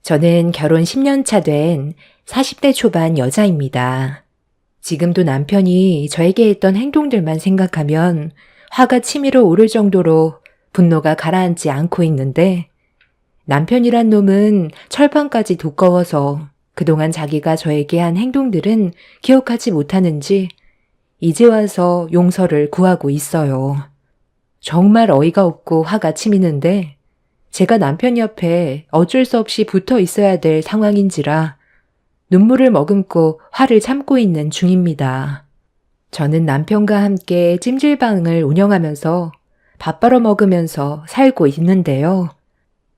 저는 결혼 10년 차 된 40대 초반 여자입니다. 지금도 남편이 저에게 했던 행동들만 생각하면 화가 치밀어 오를 정도로 분노가 가라앉지 않고 있는데, 남편이란 놈은 철판까지 두꺼워서 그동안 자기가 저에게 한 행동들은 기억하지 못하는지 이제 와서 용서를 구하고 있어요. 정말 어이가 없고 화가 치미는데, 제가 남편 옆에 어쩔 수 없이 붙어 있어야 될 상황인지라 눈물을 머금고 화를 참고 있는 중입니다. 저는 남편과 함께 찜질방을 운영하면서 밥 벌어 먹으면서 살고 있는데요.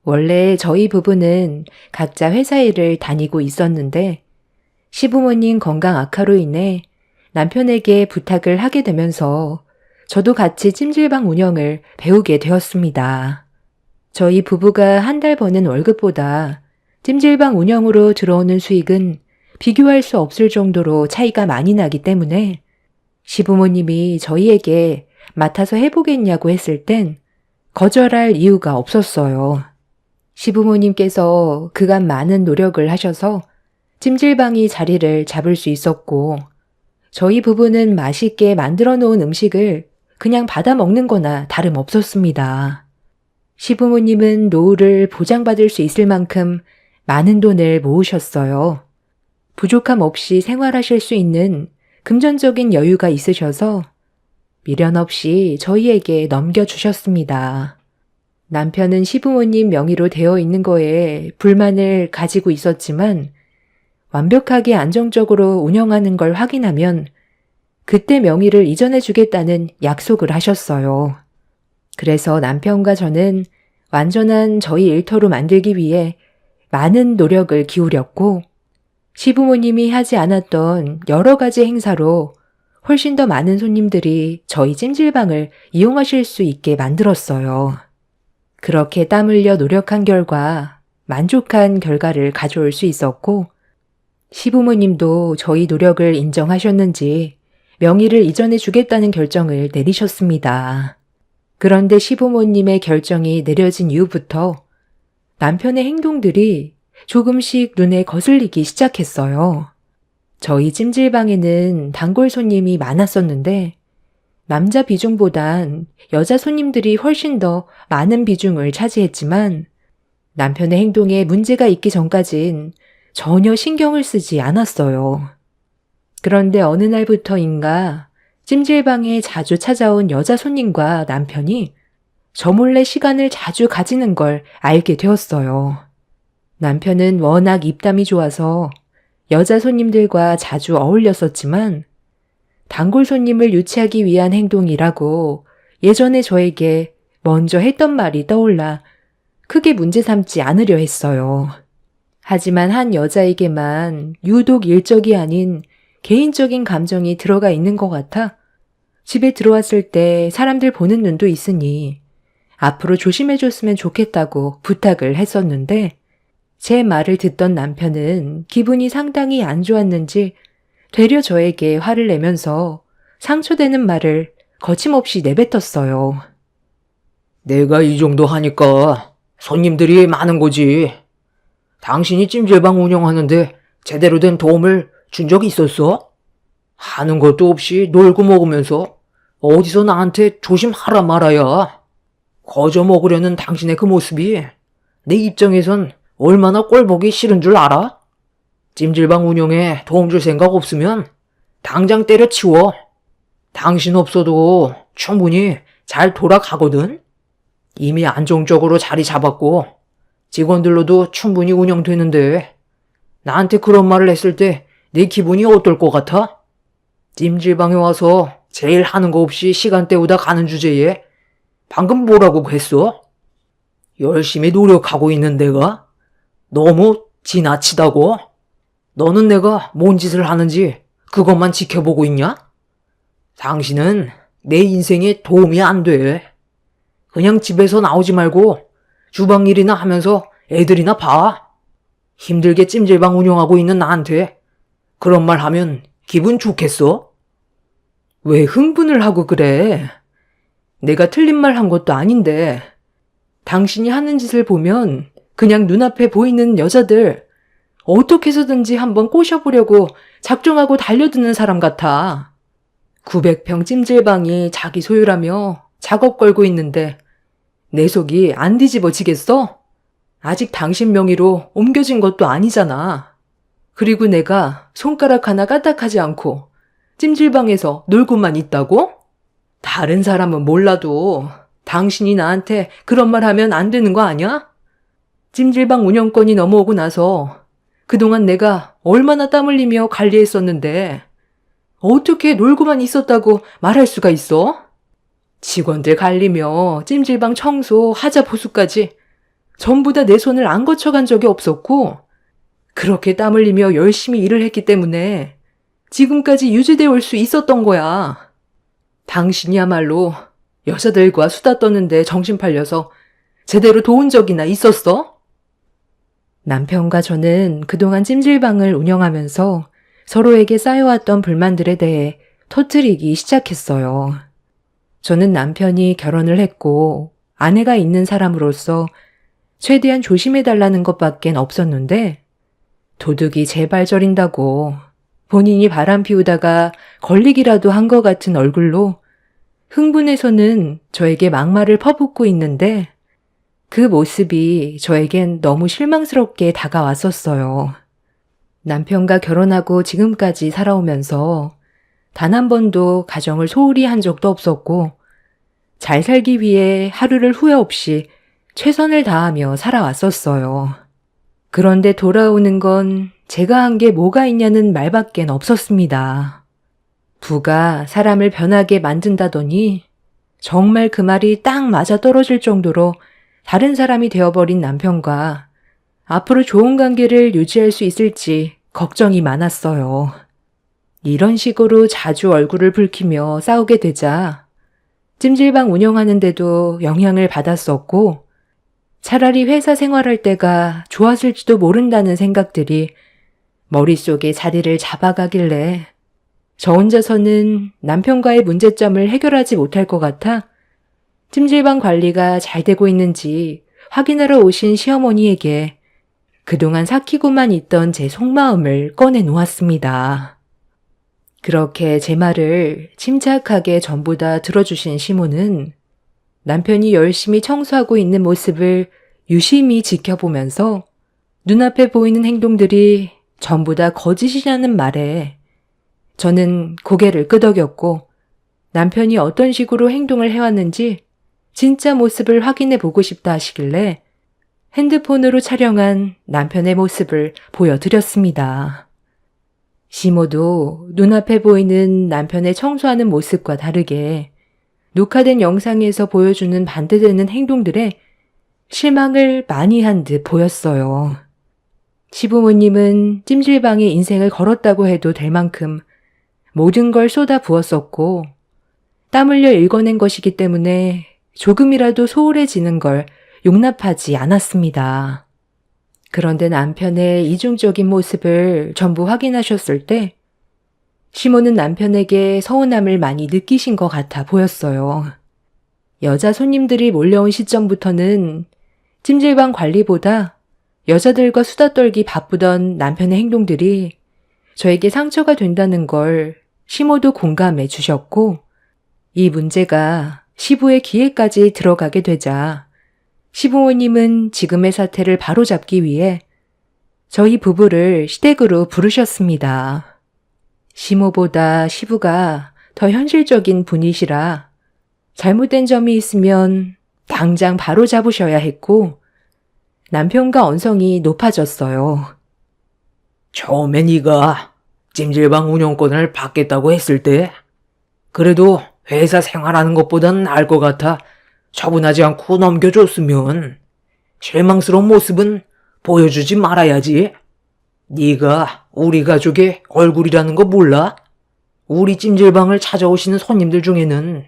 원래 저희 부부는 각자 회사 일을 다니고 있었는데, 시부모님 건강 악화로 인해 남편에게 부탁을 하게 되면서 저도 같이 찜질방 운영을 배우게 되었습니다. 저희 부부가 한 달 버는 월급보다 찜질방 운영으로 들어오는 수익은 비교할 수 없을 정도로 차이가 많이 나기 때문에 시부모님이 저희에게 맡아서 해보겠냐고 했을 땐 거절할 이유가 없었어요. 시부모님께서 그간 많은 노력을 하셔서 찜질방이 자리를 잡을 수 있었고, 저희 부부는 맛있게 만들어 놓은 음식을 그냥 받아 먹는 거나 다름없었습니다. 시부모님은 노후를 보장받을 수 있을 만큼 많은 돈을 모으셨어요. 부족함 없이 생활하실 수 있는 금전적인 여유가 있으셔서 미련 없이 저희에게 넘겨주셨습니다. 남편은 시부모님 명의로 되어 있는 거에 불만을 가지고 있었지만, 완벽하게 안정적으로 운영하는 걸 확인하면 그때 명의를 이전해 주겠다는 약속을 하셨어요. 그래서 남편과 저는 완전한 저희 일터로 만들기 위해 많은 노력을 기울였고, 시부모님이 하지 않았던 여러 가지 행사로 훨씬 더 많은 손님들이 저희 찜질방을 이용하실 수 있게 만들었어요. 그렇게 땀 흘려 노력한 결과 만족한 결과를 가져올 수 있었고, 시부모님도 저희 노력을 인정하셨는지 명의를 이전해 주겠다는 결정을 내리셨습니다. 그런데 시부모님의 결정이 내려진 이후부터 남편의 행동들이 조금씩 눈에 거슬리기 시작했어요. 저희 찜질방에는 단골 손님이 많았었는데, 남자 비중보단 여자 손님들이 훨씬 더 많은 비중을 차지했지만, 남편의 행동에 문제가 있기 전까진 전혀 신경을 쓰지 않았어요. 그런데 어느 날부터인가 찜질방에 자주 찾아온 여자 손님과 남편이 저 몰래 시간을 자주 가지는 걸 알게 되었어요. 남편은 워낙 입담이 좋아서 여자 손님들과 자주 어울렸었지만, 단골 손님을 유치하기 위한 행동이라고 예전에 저에게 먼저 했던 말이 떠올라 크게 문제 삼지 않으려 했어요. 하지만 한 여자에게만 유독 일적이 아닌 개인적인 감정이 들어가 있는 것 같아 집에 들어왔을 때 사람들 보는 눈도 있으니 앞으로 조심해줬으면 좋겠다고 부탁을 했었는데, 제 말을 듣던 남편은 기분이 상당히 안 좋았는지 되려 저에게 화를 내면서 상처되는 말을 거침없이 내뱉었어요. 내가 이 정도 하니까 손님들이 많은 거지. 당신이 찜질방 운영하는데 제대로 된 도움을 준 적이 있었어? 하는 것도 없이 놀고 먹으면서 어디서 나한테 조심하라 말아야. 거저 먹으려는 당신의 그 모습이 내 입장에선 얼마나 꼴보기 싫은 줄 알아? 찜질방 운영에 도움 줄 생각 없으면 당장 때려치워. 당신 없어도 충분히 잘 돌아가거든. 이미 안정적으로 자리 잡았고 직원들로도 충분히 운영되는데 나한테 그런 말을 했을 때 내 기분이 어떨 것 같아? 찜질방에 와서 제일 하는 거 없이 시간 때우다 가는 주제에 방금 뭐라고 했어? 열심히 노력하고 있는 내가 너무 지나치다고? 너는 내가 뭔 짓을 하는지 그것만 지켜보고 있냐? 당신은 내 인생에 도움이 안 돼. 그냥 집에서 나오지 말고 주방 일이나 하면서 애들이나 봐. 힘들게 찜질방 운영하고 있는 나한테 그런 말 하면 기분 좋겠어? 왜 흥분을 하고 그래? 내가 틀린 말 한 것도 아닌데 당신이 하는 짓을 보면 그냥 눈앞에 보이는 여자들 어떻게 해서든지 한번 꼬셔보려고 작정하고 달려드는 사람 같아. 900평 찜질방이 자기 소유라며 작업 걸고 있는데 내 속이 안 뒤집어지겠어? 아직 당신 명의로 옮겨진 것도 아니잖아. 그리고 내가 손가락 하나 까딱하지 않고 찜질방에서 놀고만 있다고? 다른 사람은 몰라도 당신이 나한테 그런 말 하면 안 되는 거 아니야? 찜질방 운영권이 넘어오고 나서 그동안 내가 얼마나 땀 흘리며 관리했었는데 어떻게 놀고만 있었다고 말할 수가 있어? 직원들 관리며 찜질방 청소, 하자 보수까지 전부 다 내 손을 안 거쳐간 적이 없었고 그렇게 땀 흘리며 열심히 일을 했기 때문에 지금까지 유지되어 올 수 있었던 거야. 당신이야말로 여자들과 수다 떠는데 정신 팔려서 제대로 도운 적이나 있었어? 남편과 저는 그동안 찜질방을 운영하면서 서로에게 쌓여왔던 불만들에 대해 터뜨리기 시작했어요. 저는 남편이 결혼을 했고 아내가 있는 사람으로서 최대한 조심해달라는 것밖엔 없었는데 도둑이 제발 저린다고 본인이 바람 피우다가 걸리기라도 한 것 같은 얼굴로 흥분해서는 저에게 막말을 퍼붓고 있는데 그 모습이 저에겐 너무 실망스럽게 다가왔었어요. 남편과 결혼하고 지금까지 살아오면서 단 한 번도 가정을 소홀히 한 적도 없었고 잘 살기 위해 하루를 후회 없이 최선을 다하며 살아왔었어요. 그런데 돌아오는 건 제가 한 게 뭐가 있냐는 말밖엔 없었습니다. 부가 사람을 변하게 만든다더니 정말 그 말이 딱 맞아 떨어질 정도로 다른 사람이 되어버린 남편과 앞으로 좋은 관계를 유지할 수 있을지 걱정이 많았어요. 이런 식으로 자주 얼굴을 붉히며 싸우게 되자 찜질방 운영하는데도 영향을 받았었고 차라리 회사 생활할 때가 좋았을지도 모른다는 생각들이 머릿속에 자리를 잡아가길래 저 혼자서는 남편과의 문제점을 해결하지 못할 것 같아 찜질방 관리가 잘 되고 있는지 확인하러 오신 시어머니에게 그동안 삭히고만 있던 제 속마음을 꺼내놓았습니다. 그렇게 제 말을 침착하게 전부 다 들어주신 시모는 남편이 열심히 청소하고 있는 모습을 유심히 지켜보면서 눈앞에 보이는 행동들이 전부 다 거짓이라는 말에 저는 고개를 끄덕였고 남편이 어떤 식으로 행동을 해왔는지 진짜 모습을 확인해 보고 싶다 하시길래 핸드폰으로 촬영한 남편의 모습을 보여드렸습니다. 시모도 눈앞에 보이는 남편의 청소하는 모습과 다르게 녹화된 영상에서 보여주는 반대되는 행동들에 실망을 많이 한 듯 보였어요. 시부모님은 찜질방에 인생을 걸었다고 해도 될 만큼 모든 걸 쏟아 부었었고 땀 흘려 읽어낸 것이기 때문에 조금이라도 소홀해지는 걸 용납하지 않았습니다. 그런데 남편의 이중적인 모습을 전부 확인하셨을 때 시모는 남편에게 서운함을 많이 느끼신 것 같아 보였어요. 여자 손님들이 몰려온 시점부터는 찜질방 관리보다 여자들과 수다 떨기 바쁘던 남편의 행동들이 저에게 상처가 된다는 걸 시모도 공감해 주셨고 이 문제가 시부의 귀에까지 들어가게 되자 시부모님은 지금의 사태를 바로잡기 위해 저희 부부를 시댁으로 부르셨습니다. 시모보다 시부가 더 현실적인 분이시라 잘못된 점이 있으면 당장 바로잡으셔야 했고 남편과 언성이 높아졌어요. 처음에 네가 찜질방 운영권을 받겠다고 했을 때 그래도 회사 생활하는 것보단 나을 것 같아 처분하지 않고 넘겨줬으면 실망스러운 모습은 보여주지 말아야지. 네가 우리 가족의 얼굴이라는 거 몰라? 우리 찜질방을 찾아오시는 손님들 중에는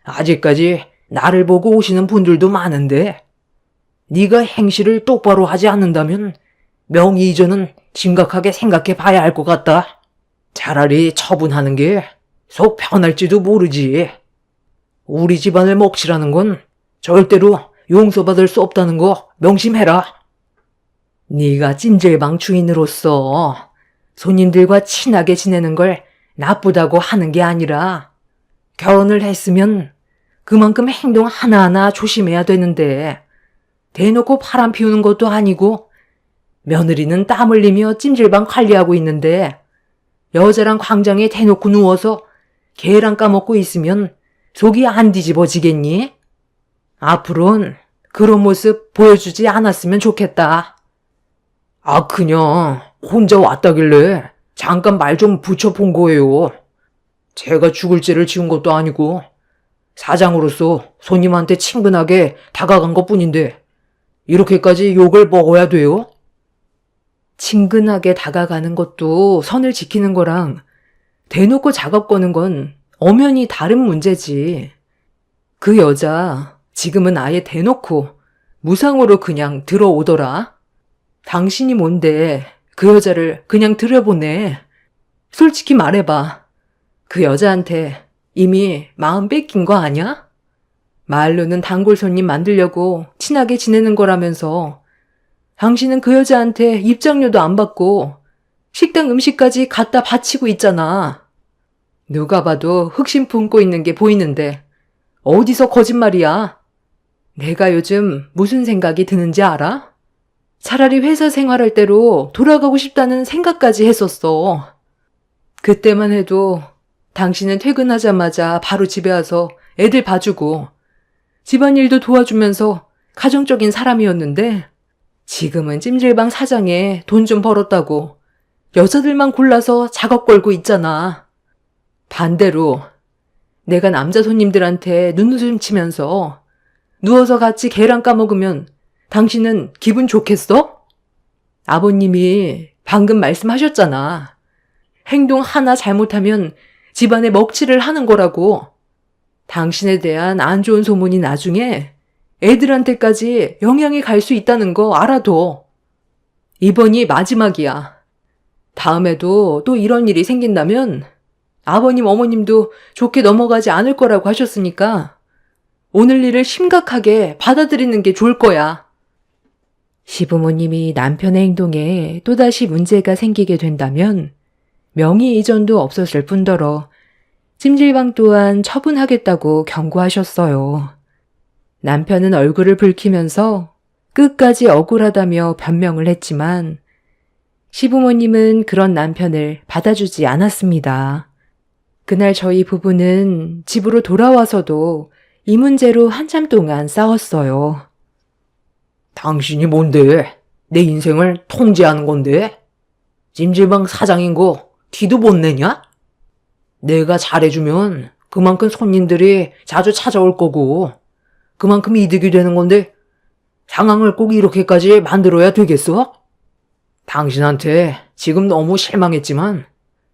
아직까지 나를 보고 오시는 분들도 많은데 네가 행실을 똑바로 하지 않는다면 명의 이전은 심각하게 생각해 봐야 할 것 같다. 차라리 처분하는 게 속 편할지도 모르지. 우리 집안을 먹칠하는 건 절대로 용서받을 수 없다는 거 명심해라. 네가 찜질방 주인으로서 손님들과 친하게 지내는 걸 나쁘다고 하는 게 아니라 결혼을 했으면 그만큼 행동 하나하나 조심해야 되는데 대놓고 바람 피우는 것도 아니고 며느리는 땀 흘리며 찜질방 관리하고 있는데 여자랑 광장에 대놓고 누워서 계란 까먹고 있으면 속이 안 뒤집어지겠니? 앞으론 그런 모습 보여주지 않았으면 좋겠다. 아, 그냥 혼자 왔다길래 잠깐 말 좀 붙여본 거예요. 제가 죽을 죄를 지은 것도 아니고 사장으로서 손님한테 친근하게 다가간 것뿐인데 이렇게까지 욕을 먹어야 돼요? 친근하게 다가가는 것도 선을 지키는 거랑 대놓고 작업 거는 건 엄연히 다른 문제지. 그 여자 지금은 아예 대놓고 무상으로 그냥 들어오더라. 당신이 뭔데 그 여자를 그냥 들여보내. 솔직히 말해봐. 그 여자한테 이미 마음 뺏긴 거 아냐? 말로는 단골 손님 만들려고 친하게 지내는 거라면서 당신은 그 여자한테 입장료도 안 받고 식당 음식까지 갖다 바치고 있잖아. 누가 봐도 흑심 품고 있는 게 보이는데 어디서 거짓말이야? 내가 요즘 무슨 생각이 드는지 알아? 차라리 회사 생활할 때로 돌아가고 싶다는 생각까지 했었어. 그때만 해도 당신은 퇴근하자마자 바로 집에 와서 애들 봐주고 집안일도 도와주면서 가정적인 사람이었는데 지금은 찜질방 사장에 돈 좀 벌었다고 여자들만 골라서 작업 걸고 있잖아. 반대로 내가 남자 손님들한테 눈웃음 치면서 누워서 같이 계란 까먹으면 당신은 기분 좋겠어? 아버님이 방금 말씀하셨잖아. 행동 하나 잘못하면 집안에 먹칠을 하는 거라고. 당신에 대한 안 좋은 소문이 나중에 애들한테까지 영향이 갈 수 있다는 거 알아둬. 이번이 마지막이야. 다음에도 또 이런 일이 생긴다면 아버님, 어머님도 좋게 넘어가지 않을 거라고 하셨으니까 오늘 일을 심각하게 받아들이는 게 좋을 거야. 시부모님이 남편의 행동에 또다시 문제가 생기게 된다면 명의 이전도 없었을 뿐더러 찜질방 또한 처분하겠다고 경고하셨어요. 남편은 얼굴을 붉히면서 끝까지 억울하다며 변명을 했지만 시부모님은 그런 남편을 받아주지 않았습니다. 그날 저희 부부는 집으로 돌아와서도 이 문제로 한참 동안 싸웠어요. 당신이 뭔데? 내 인생을 통제하는 건데? 찜질방 사장인 거 티도 못 내냐? 내가 잘해주면 그만큼 손님들이 자주 찾아올 거고 그만큼 이득이 되는 건데 상황을 꼭 이렇게까지 만들어야 되겠어? 당신한테 지금 너무 실망했지만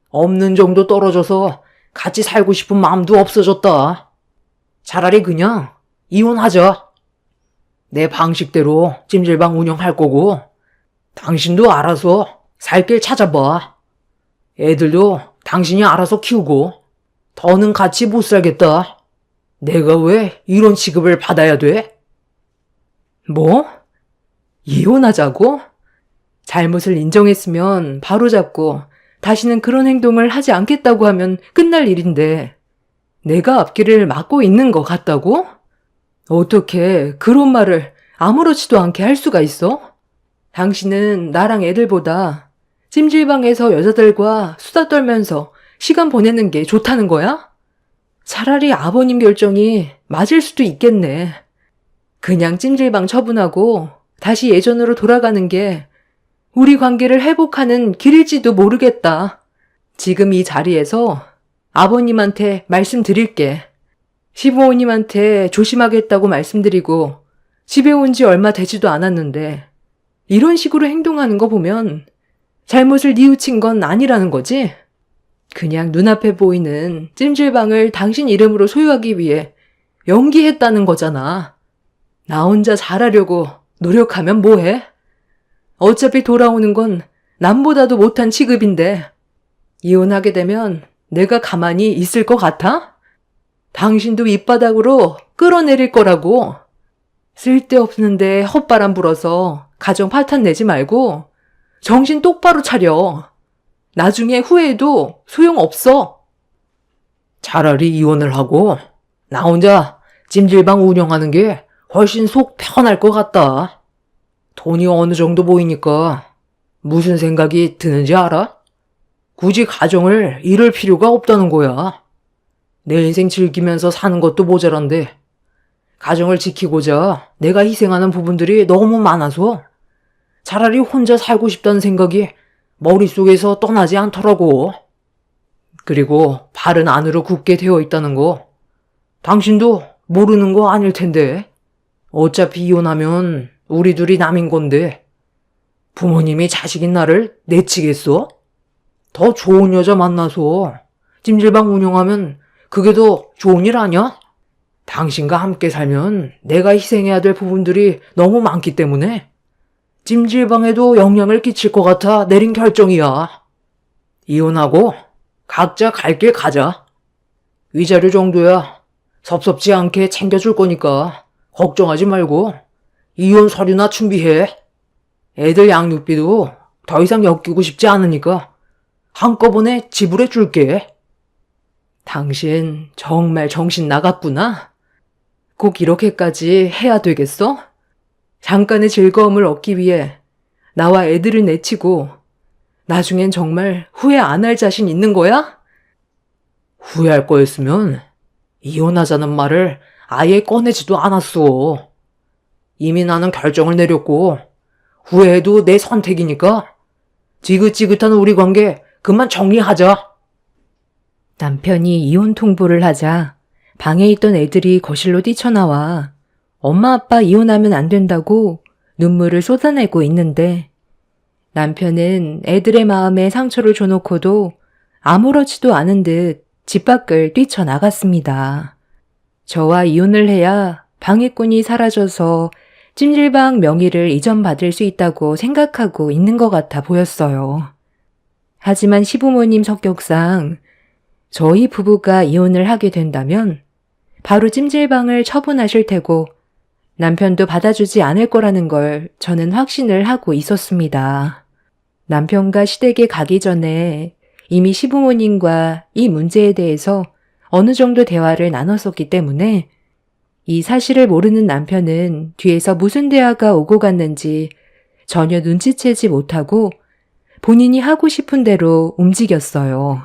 없는 정도 떨어져서 같이 살고 싶은 마음도 없어졌다. 차라리 그냥 이혼하자. 내 방식대로 찜질방 운영할 거고 당신도 알아서 살 길 찾아봐. 애들도 당신이 알아서 키우고 더는 같이 못 살겠다. 내가 왜 이런 취급을 받아야 돼? 뭐? 이혼하자고? 잘못을 인정했으면 바로잡고 다시는 그런 행동을 하지 않겠다고 하면 끝날 일인데 내가 앞길을 막고 있는 것 같다고? 어떻게 그런 말을 아무렇지도 않게 할 수가 있어? 당신은 나랑 애들보다 찜질방에서 여자들과 수다 떨면서 시간 보내는 게 좋다는 거야? 차라리 아버님 결정이 맞을 수도 있겠네. 그냥 찜질방 처분하고 다시 예전으로 돌아가는 게 우리 관계를 회복하는 길일지도 모르겠다. 지금 이 자리에서 아버님한테 말씀드릴게. 시부모님한테 조심하겠다고 말씀드리고 집에 온 지 얼마 되지도 않았는데 이런 식으로 행동하는 거 보면 잘못을 뉘우친 건 아니라는 거지? 그냥 눈앞에 보이는 찜질방을 당신 이름으로 소유하기 위해 연기했다는 거잖아. 나 혼자 잘하려고 노력하면 뭐해? 어차피 돌아오는 건 남보다도 못한 취급인데 이혼하게 되면 내가 가만히 있을 것 같아? 당신도 밑바닥으로 끌어내릴 거라고. 쓸데없는데 헛바람 불어서 가정 파탄 내지 말고 정신 똑바로 차려. 나중에 후회해도 소용없어. 차라리 이혼을 하고 나 혼자 찜질방 운영하는 게 훨씬 속 편할 것 같다. 돈이 어느 정도 보이니까 무슨 생각이 드는지 알아? 굳이 가정을 이룰 필요가 없다는 거야. 내 인생 즐기면서 사는 것도 모자란데 가정을 지키고자 내가 희생하는 부분들이 너무 많아서 차라리 혼자 살고 싶다는 생각이 머릿속에서 떠나지 않더라고. 그리고 발은 안으로 굳게 되어 있다는 거 당신도 모르는 거 아닐 텐데. 어차피 이혼하면 우리 둘이 남인 건데 부모님이 자식인 나를 내치겠어? 더 좋은 여자 만나서 찜질방 운영하면 그게 더 좋은 일 아니야? 당신과 함께 살면 내가 희생해야 될 부분들이 너무 많기 때문에 찜질방에도 영향을 끼칠 것 같아 내린 결정이야. 이혼하고 각자 갈 길 가자. 위자료 정도야 섭섭지 않게 챙겨줄 거니까 걱정하지 말고 이혼 서류나 준비해. 애들 양육비도 더 이상 엮이고 싶지 않으니까 한꺼번에 지불해 줄게. 당신 정말 정신 나갔구나. 꼭 이렇게까지 해야 되겠어? 잠깐의 즐거움을 얻기 위해 나와 애들을 내치고 나중엔 정말 후회 안 할 자신 있는 거야? 후회할 거였으면 이혼하자는 말을 아예 꺼내지도 않았어. 이미 나는 결정을 내렸고 후회해도 내 선택이니까 지긋지긋한 우리 관계 그만 정리하자. 남편이 이혼 통보를 하자 방에 있던 애들이 거실로 뛰쳐나와 엄마 아빠 이혼하면 안 된다고 눈물을 쏟아내고 있는데 남편은 애들의 마음에 상처를 줘놓고도 아무렇지도 않은 듯 집 밖을 뛰쳐나갔습니다. 저와 이혼을 해야 방해꾼이 사라져서 찜질방 명의를 이전받을 수 있다고 생각하고 있는 것 같아 보였어요. 하지만 시부모님 성격상 저희 부부가 이혼을 하게 된다면 바로 찜질방을 처분하실 테고 남편도 받아주지 않을 거라는 걸 저는 확신을 하고 있었습니다. 남편과 시댁에 가기 전에 이미 시부모님과 이 문제에 대해서 어느 정도 대화를 나눴었기 때문에 이 사실을 모르는 남편은 뒤에서 무슨 대화가 오고 갔는지 전혀 눈치채지 못하고 본인이 하고 싶은 대로 움직였어요.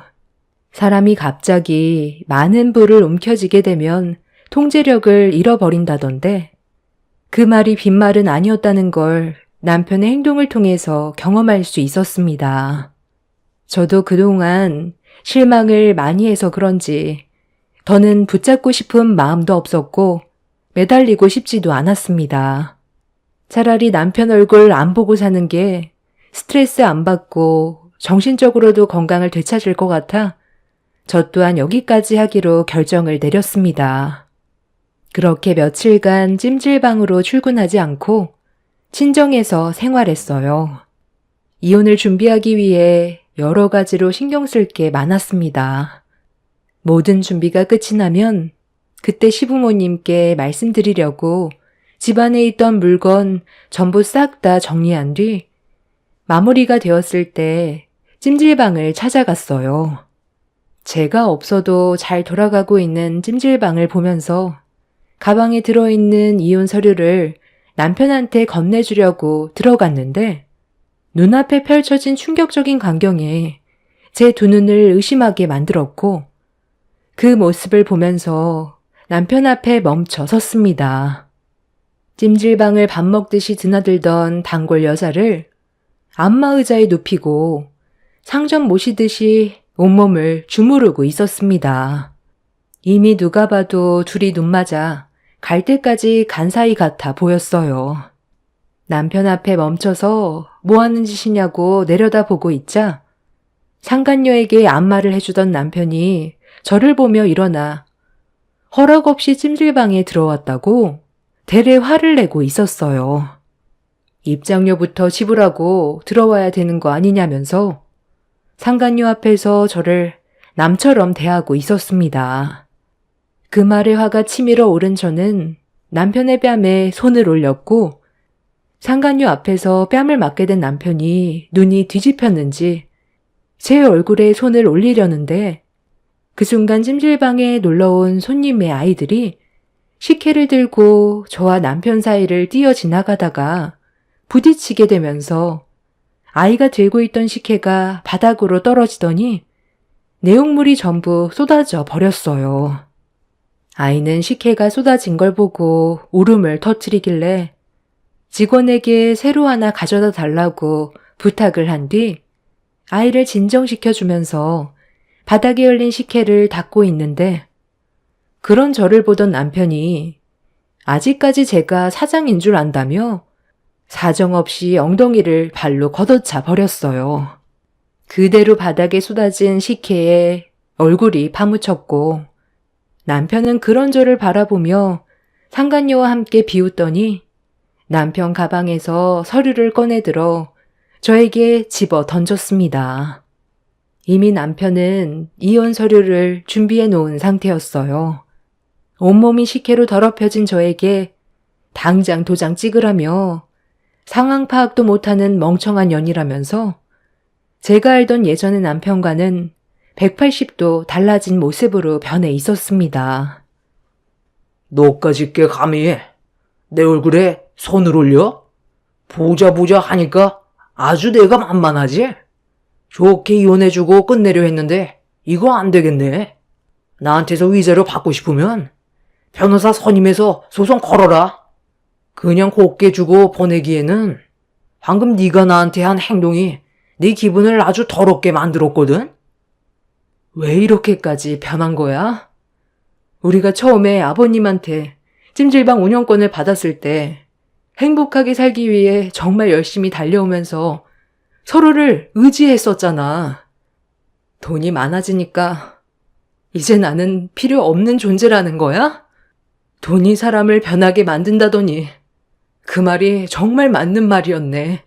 사람이 갑자기 많은 부를 움켜쥐게 되면 통제력을 잃어버린다던데 그 말이 빈말은 아니었다는 걸 남편의 행동을 통해서 경험할 수 있었습니다. 저도 그동안 실망을 많이 해서 그런지 더는 붙잡고 싶은 마음도 없었고 매달리고 싶지도 않았습니다. 차라리 남편 얼굴 안 보고 사는 게 스트레스 안 받고 정신적으로도 건강을 되찾을 것 같아 저 또한 여기까지 하기로 결정을 내렸습니다. 그렇게 며칠간 찜질방으로 출근하지 않고 친정에서 생활했어요. 이혼을 준비하기 위해 여러 가지로 신경 쓸 게 많았습니다. 모든 준비가 끝이 나면 그때 시부모님께 말씀드리려고 집안에 있던 물건 전부 싹 다 정리한 뒤 마무리가 되었을 때 찜질방을 찾아갔어요. 제가 없어도 잘 돌아가고 있는 찜질방을 보면서 가방에 들어있는 이혼 서류를 남편한테 건네주려고 들어갔는데 눈앞에 펼쳐진 충격적인 광경에 제 두 눈을 의심하게 만들었고 그 모습을 보면서 남편 앞에 멈춰 섰습니다. 찜질방을 밥 먹듯이 드나들던 단골 여자를 안마의자에 눕히고 상점 모시듯이 온몸을 주무르고 있었습니다. 이미 누가 봐도 둘이 눈 맞아 갈 때까지 간 사이 같아 보였어요. 남편 앞에 멈춰서 뭐 하는 짓이냐고 내려다보고 있자 상간녀에게 안마를 해주던 남편이 저를 보며 일어나 허락 없이 찜질방에 들어왔다고 대래 화를 내고 있었어요. 입장료부터 지불하고 들어와야 되는 거 아니냐면서 상간녀 앞에서 저를 남처럼 대하고 있었습니다. 그 말에 화가 치밀어 오른 저는 남편의 뺨에 손을 올렸고 상간녀 앞에서 뺨을 맞게 된 남편이 눈이 뒤집혔는지 제 얼굴에 손을 올리려는데 그 순간 찜질방에 놀러온 손님의 아이들이 식혜를 들고 저와 남편 사이를 뛰어 지나가다가 부딪히게 되면서 아이가 들고 있던 식혜가 바닥으로 떨어지더니 내용물이 전부 쏟아져 버렸어요. 아이는 식혜가 쏟아진 걸 보고 울음을 터뜨리길래 직원에게 새로 하나 가져다 달라고 부탁을 한 뒤 아이를 진정시켜주면서 바닥에 흘린 식혜를 닦고 있는데 그런 저를 보던 남편이 아직까지 제가 사장인 줄 안다며 사정없이 엉덩이를 발로 걷어차 버렸어요. 그대로 바닥에 쏟아진 식혜에 얼굴이 파묻혔고 남편은 그런 저를 바라보며 상간녀와 함께 비웃더니 남편 가방에서 서류를 꺼내들어 저에게 집어 던졌습니다. 이미 남편은 이혼 서류를 준비해 놓은 상태였어요. 온몸이 식혜로 더럽혀진 저에게 당장 도장 찍으라며 상황 파악도 못하는 멍청한 년이라면서 제가 알던 예전의 남편과는 180도 달라진 모습으로 변해 있었습니다. 너까지 꽤 감히 내 얼굴에 손을 올려? 보자 하니까 아주 내가 만만하지? 좋게 이혼해주고 끝내려 했는데 이거 안 되겠네. 나한테서 위자료 받고 싶으면 변호사 선임해서 소송 걸어라. 그냥 곱게 주고 보내기에는 방금 네가 나한테 한 행동이 네 기분을 아주 더럽게 만들었거든? 왜 이렇게까지 변한 거야? 우리가 처음에 아버님한테 찜질방 운영권을 받았을 때 행복하게 살기 위해 정말 열심히 달려오면서 서로를 의지했었잖아. 돈이 많아지니까 이제 나는 필요 없는 존재라는 거야? 돈이 사람을 변하게 만든다더니 그 말이 정말 맞는 말이었네.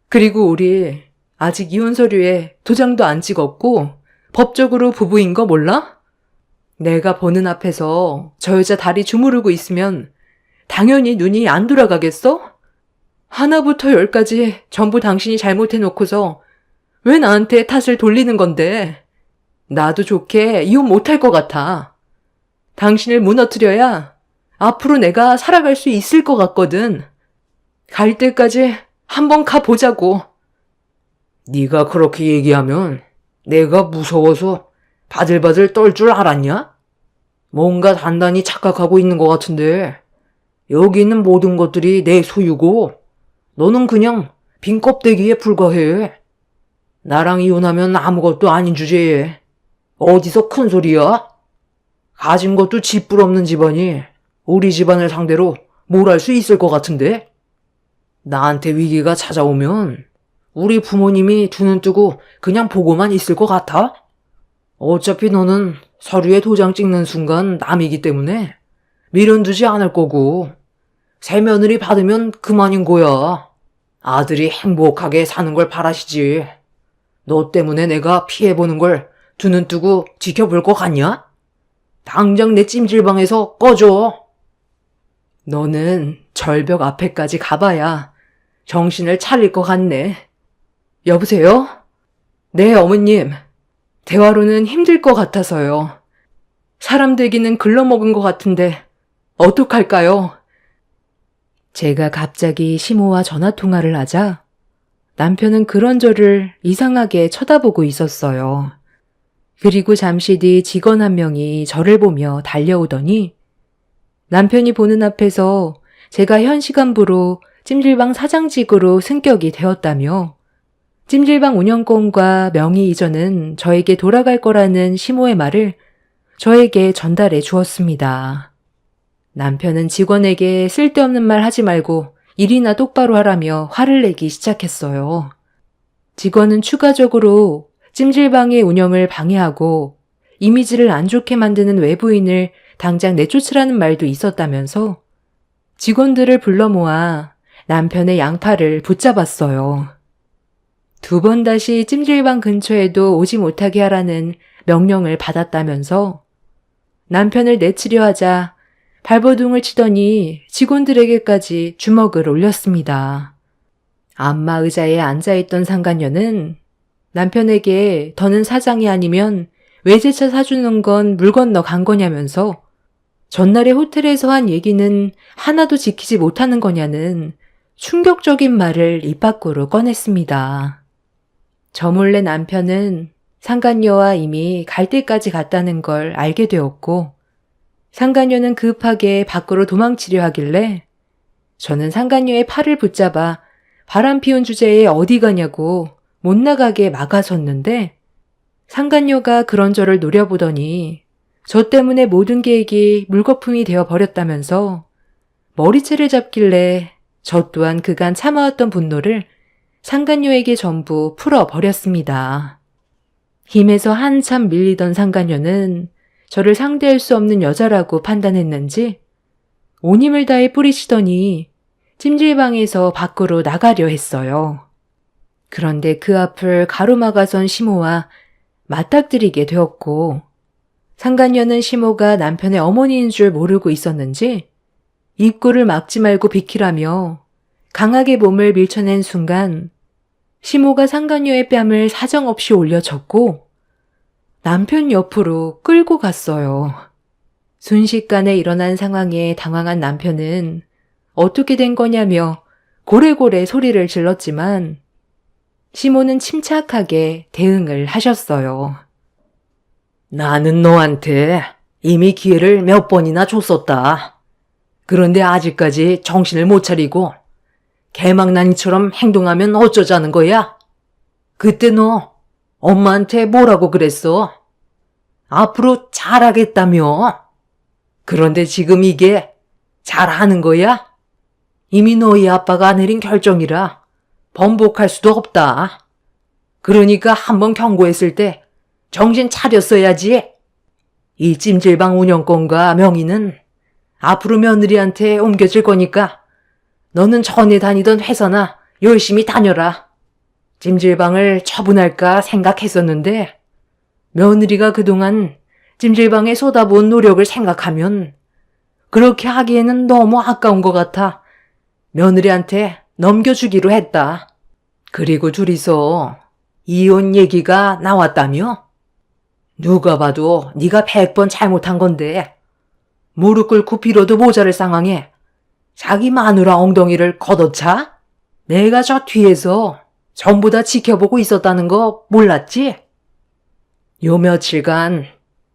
그리고 우리 아직 이혼 서류에 도장도 안 찍었고 법적으로 부부인 거 몰라? 내가 보는 앞에서 저 여자 다리 주무르고 있으면 당연히 눈이 안 돌아가겠어? 하나부터 열까지 전부 당신이 잘못해놓고서 왜 나한테 탓을 돌리는 건데? 나도 좋게 이혼 못할 것 같아. 당신을 무너뜨려야 앞으로 내가 살아갈 수 있을 것 같거든. 갈 때까지 한번 가보자고. 네가 그렇게 얘기하면 내가 무서워서 바들바들 떨 줄 알았냐? 뭔가 단단히 착각하고 있는 것 같은데 여기 있는 모든 것들이 내 소유고 너는 그냥 빈 껍데기에 불과해. 나랑 이혼하면 아무것도 아닌 주제에 어디서 큰 소리야? 가진 것도 집불 없는 집안이 우리 집안을 상대로 뭘 할 수 있을 것 같은데? 나한테 위기가 찾아오면 우리 부모님이 두 눈 뜨고 그냥 보고만 있을 것 같아? 어차피 너는 서류에 도장 찍는 순간 남이기 때문에 미련두지 않을 거고 새며느리 받으면 그만인 거야. 아들이 행복하게 사는 걸 바라시지. 너 때문에 내가 피해보는 걸 두 눈 뜨고 지켜볼 것 같냐? 당장 내 찜질방에서 꺼져. 너는 절벽 앞에까지 가봐야 정신을 차릴 것 같네. 여보세요? 네, 어머님. 대화로는 힘들 것 같아서요. 사람 되기는 글러먹은 것 같은데 어떡할까요? 제가 갑자기 시모와 전화통화를 하자 남편은 그런 저를 이상하게 쳐다보고 있었어요. 그리고 잠시 뒤 직원 한 명이 저를 보며 달려오더니 남편이 보는 앞에서 제가 현 시간부로 찜질방 사장직으로 승격이 되었다며 찜질방 운영권과 명의 이전은 저에게 돌아갈 거라는 시모의 말을 저에게 전달해 주었습니다. 남편은 직원에게 쓸데없는 말 하지 말고 일이나 똑바로 하라며 화를 내기 시작했어요. 직원은 추가적으로 찜질방의 운영을 방해하고 이미지를 안 좋게 만드는 외부인을 당장 내쫓으라는 말도 있었다면서 직원들을 불러 모아 남편의 양팔을 붙잡았어요. 2번 다시 찜질방 근처에도 오지 못하게 하라는 명령을 받았다면서 남편을 내치려 하자 발버둥을 치더니 직원들에게까지 주먹을 올렸습니다. 안마 의자에 앉아있던 상간녀는 남편에게 더는 사장이 아니면 외제차 사주는 건 물 건너 간 거냐면서 전날에 호텔에서 한 얘기는 하나도 지키지 못하는 거냐는 충격적인 말을 입 밖으로 꺼냈습니다. 저 몰래 남편은 상간녀와 이미 갈 때까지 갔다는 걸 알게 되었고 상간녀는 급하게 밖으로 도망치려 하길래 저는 상간녀의 팔을 붙잡아 바람 피운 주제에 어디 가냐고 못 나가게 막아섰는데 상간녀가 그런 저를 노려보더니 저 때문에 모든 계획이 물거품이 되어 버렸다면서 머리채를 잡길래 저 또한 그간 참아왔던 분노를 상간녀에게 전부 풀어버렸습니다. 힘에서 한참 밀리던 상간녀는 저를 상대할 수 없는 여자라고 판단했는지 온 힘을 다해 뿌리치더니 찜질방에서 밖으로 나가려 했어요. 그런데 그 앞을 가로막아선 시모와 맞닥뜨리게 되었고 상간녀는 시모가 남편의 어머니인 줄 모르고 있었는지 입구를 막지 말고 비키라며 강하게 몸을 밀쳐낸 순간 시모가 상간녀의 뺨을 사정없이 올려쳤고 남편 옆으로 끌고 갔어요. 순식간에 일어난 상황에 당황한 남편은 어떻게 된 거냐며 고래고래 소리를 질렀지만 시모는 침착하게 대응을 하셨어요. 나는 너한테 이미 기회를 몇 번이나 줬었다. 그런데 아직까지 정신을 못 차리고 개망난이처럼 행동하면 어쩌자는 거야? 그때 너 엄마한테 뭐라고 그랬어? 앞으로 잘하겠다며? 그런데 지금 이게 잘하는 거야? 이미 너희 아빠가 내린 결정이라 번복할 수도 없다. 그러니까 한번 경고했을 때 정신 차렸어야지. 이 찜질방 운영권과 명의는 앞으로 며느리한테 옮겨질 거니까 너는 전에 다니던 회사나 열심히 다녀라. 찜질방을 처분할까 생각했었는데 며느리가 그동안 찜질방에 쏟아부은 노력을 생각하면 그렇게 하기에는 너무 아까운 것 같아 며느리한테 넘겨주기로 했다. 그리고 둘이서 이혼 얘기가 나왔다며? 누가 봐도 네가 100번 잘못한 건데 무릎 꿇고 빌어도 모자랄 상황에 자기 마누라 엉덩이를 걷어차? 내가 저 뒤에서 전부 다 지켜보고 있었다는 거 몰랐지? 요 며칠간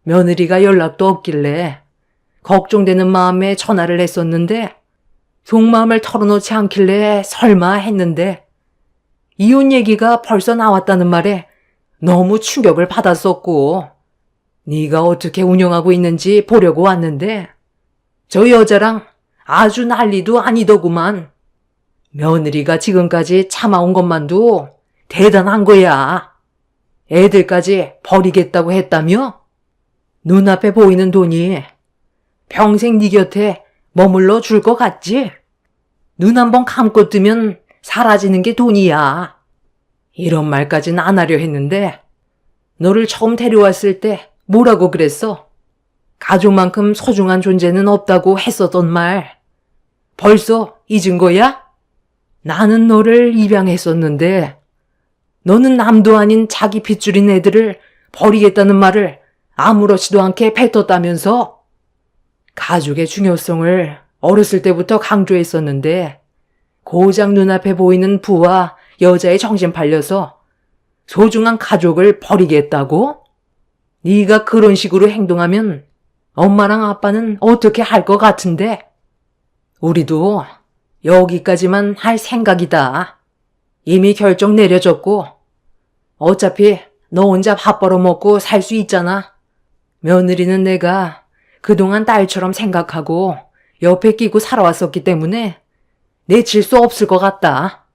며느리가 연락도 없길래 걱정되는 마음에 전화를 했었는데 속마음을 털어놓지 않길래 설마 했는데 이혼 얘기가 벌써 나왔다는 말에 너무 충격을 받았었고 네가 어떻게 운영하고 있는지 보려고 왔는데 저 여자랑 아주 난리도 아니더구만. 며느리가 지금까지 참아온 것만도 대단한 거야. 애들까지 버리겠다고 했다며? 눈앞에 보이는 돈이 평생 네 곁에 머물러 줄 것 같지? 눈 한번 감고 뜨면 사라지는 게 돈이야. 이런 말까지는 안 하려 했는데 너를 처음 데려왔을 때 뭐라고 그랬어? 가족만큼 소중한 존재는 없다고 했었던 말. 벌써 잊은 거야? 나는 너를 입양했었는데 너는 남도 아닌 자기 핏줄인 애들을 버리겠다는 말을 아무렇지도 않게 뱉었다면서? 가족의 중요성을 어렸을 때부터 강조했었는데 고작 눈앞에 보이는 부와 여자의 정신 팔려서 소중한 가족을 버리겠다고? 네가 그런 식으로 행동하면 엄마랑 아빠는 어떻게 할 것 같은데? 우리도 여기까지만 할 생각이다. 이미 결정 내려졌고 어차피 너 혼자 밥 벌어먹고 살 수 있잖아. 며느리는 내가 그동안 딸처럼 생각하고 옆에 끼고 살아왔었기 때문에 내칠 수 없을 것 같다.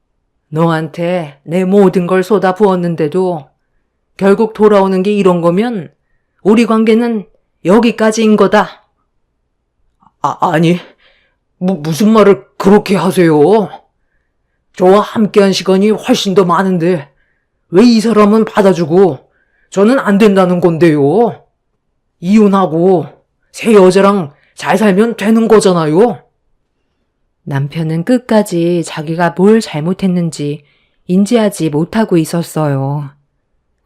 너한테 내 모든 걸 쏟아 부었는데도 결국 돌아오는 게 이런 거면 우리 관계는 여기까지인 거다. 아니, 무슨 말을 그렇게 하세요? 저와 함께한 시간이 훨씬 더 많은데 왜 이 사람은 받아주고 저는 안 된다는 건데요? 이혼하고 새 여자랑 잘 살면 되는 거잖아요. 남편은 끝까지 자기가 뭘 잘못했는지 인지하지 못하고 있었어요.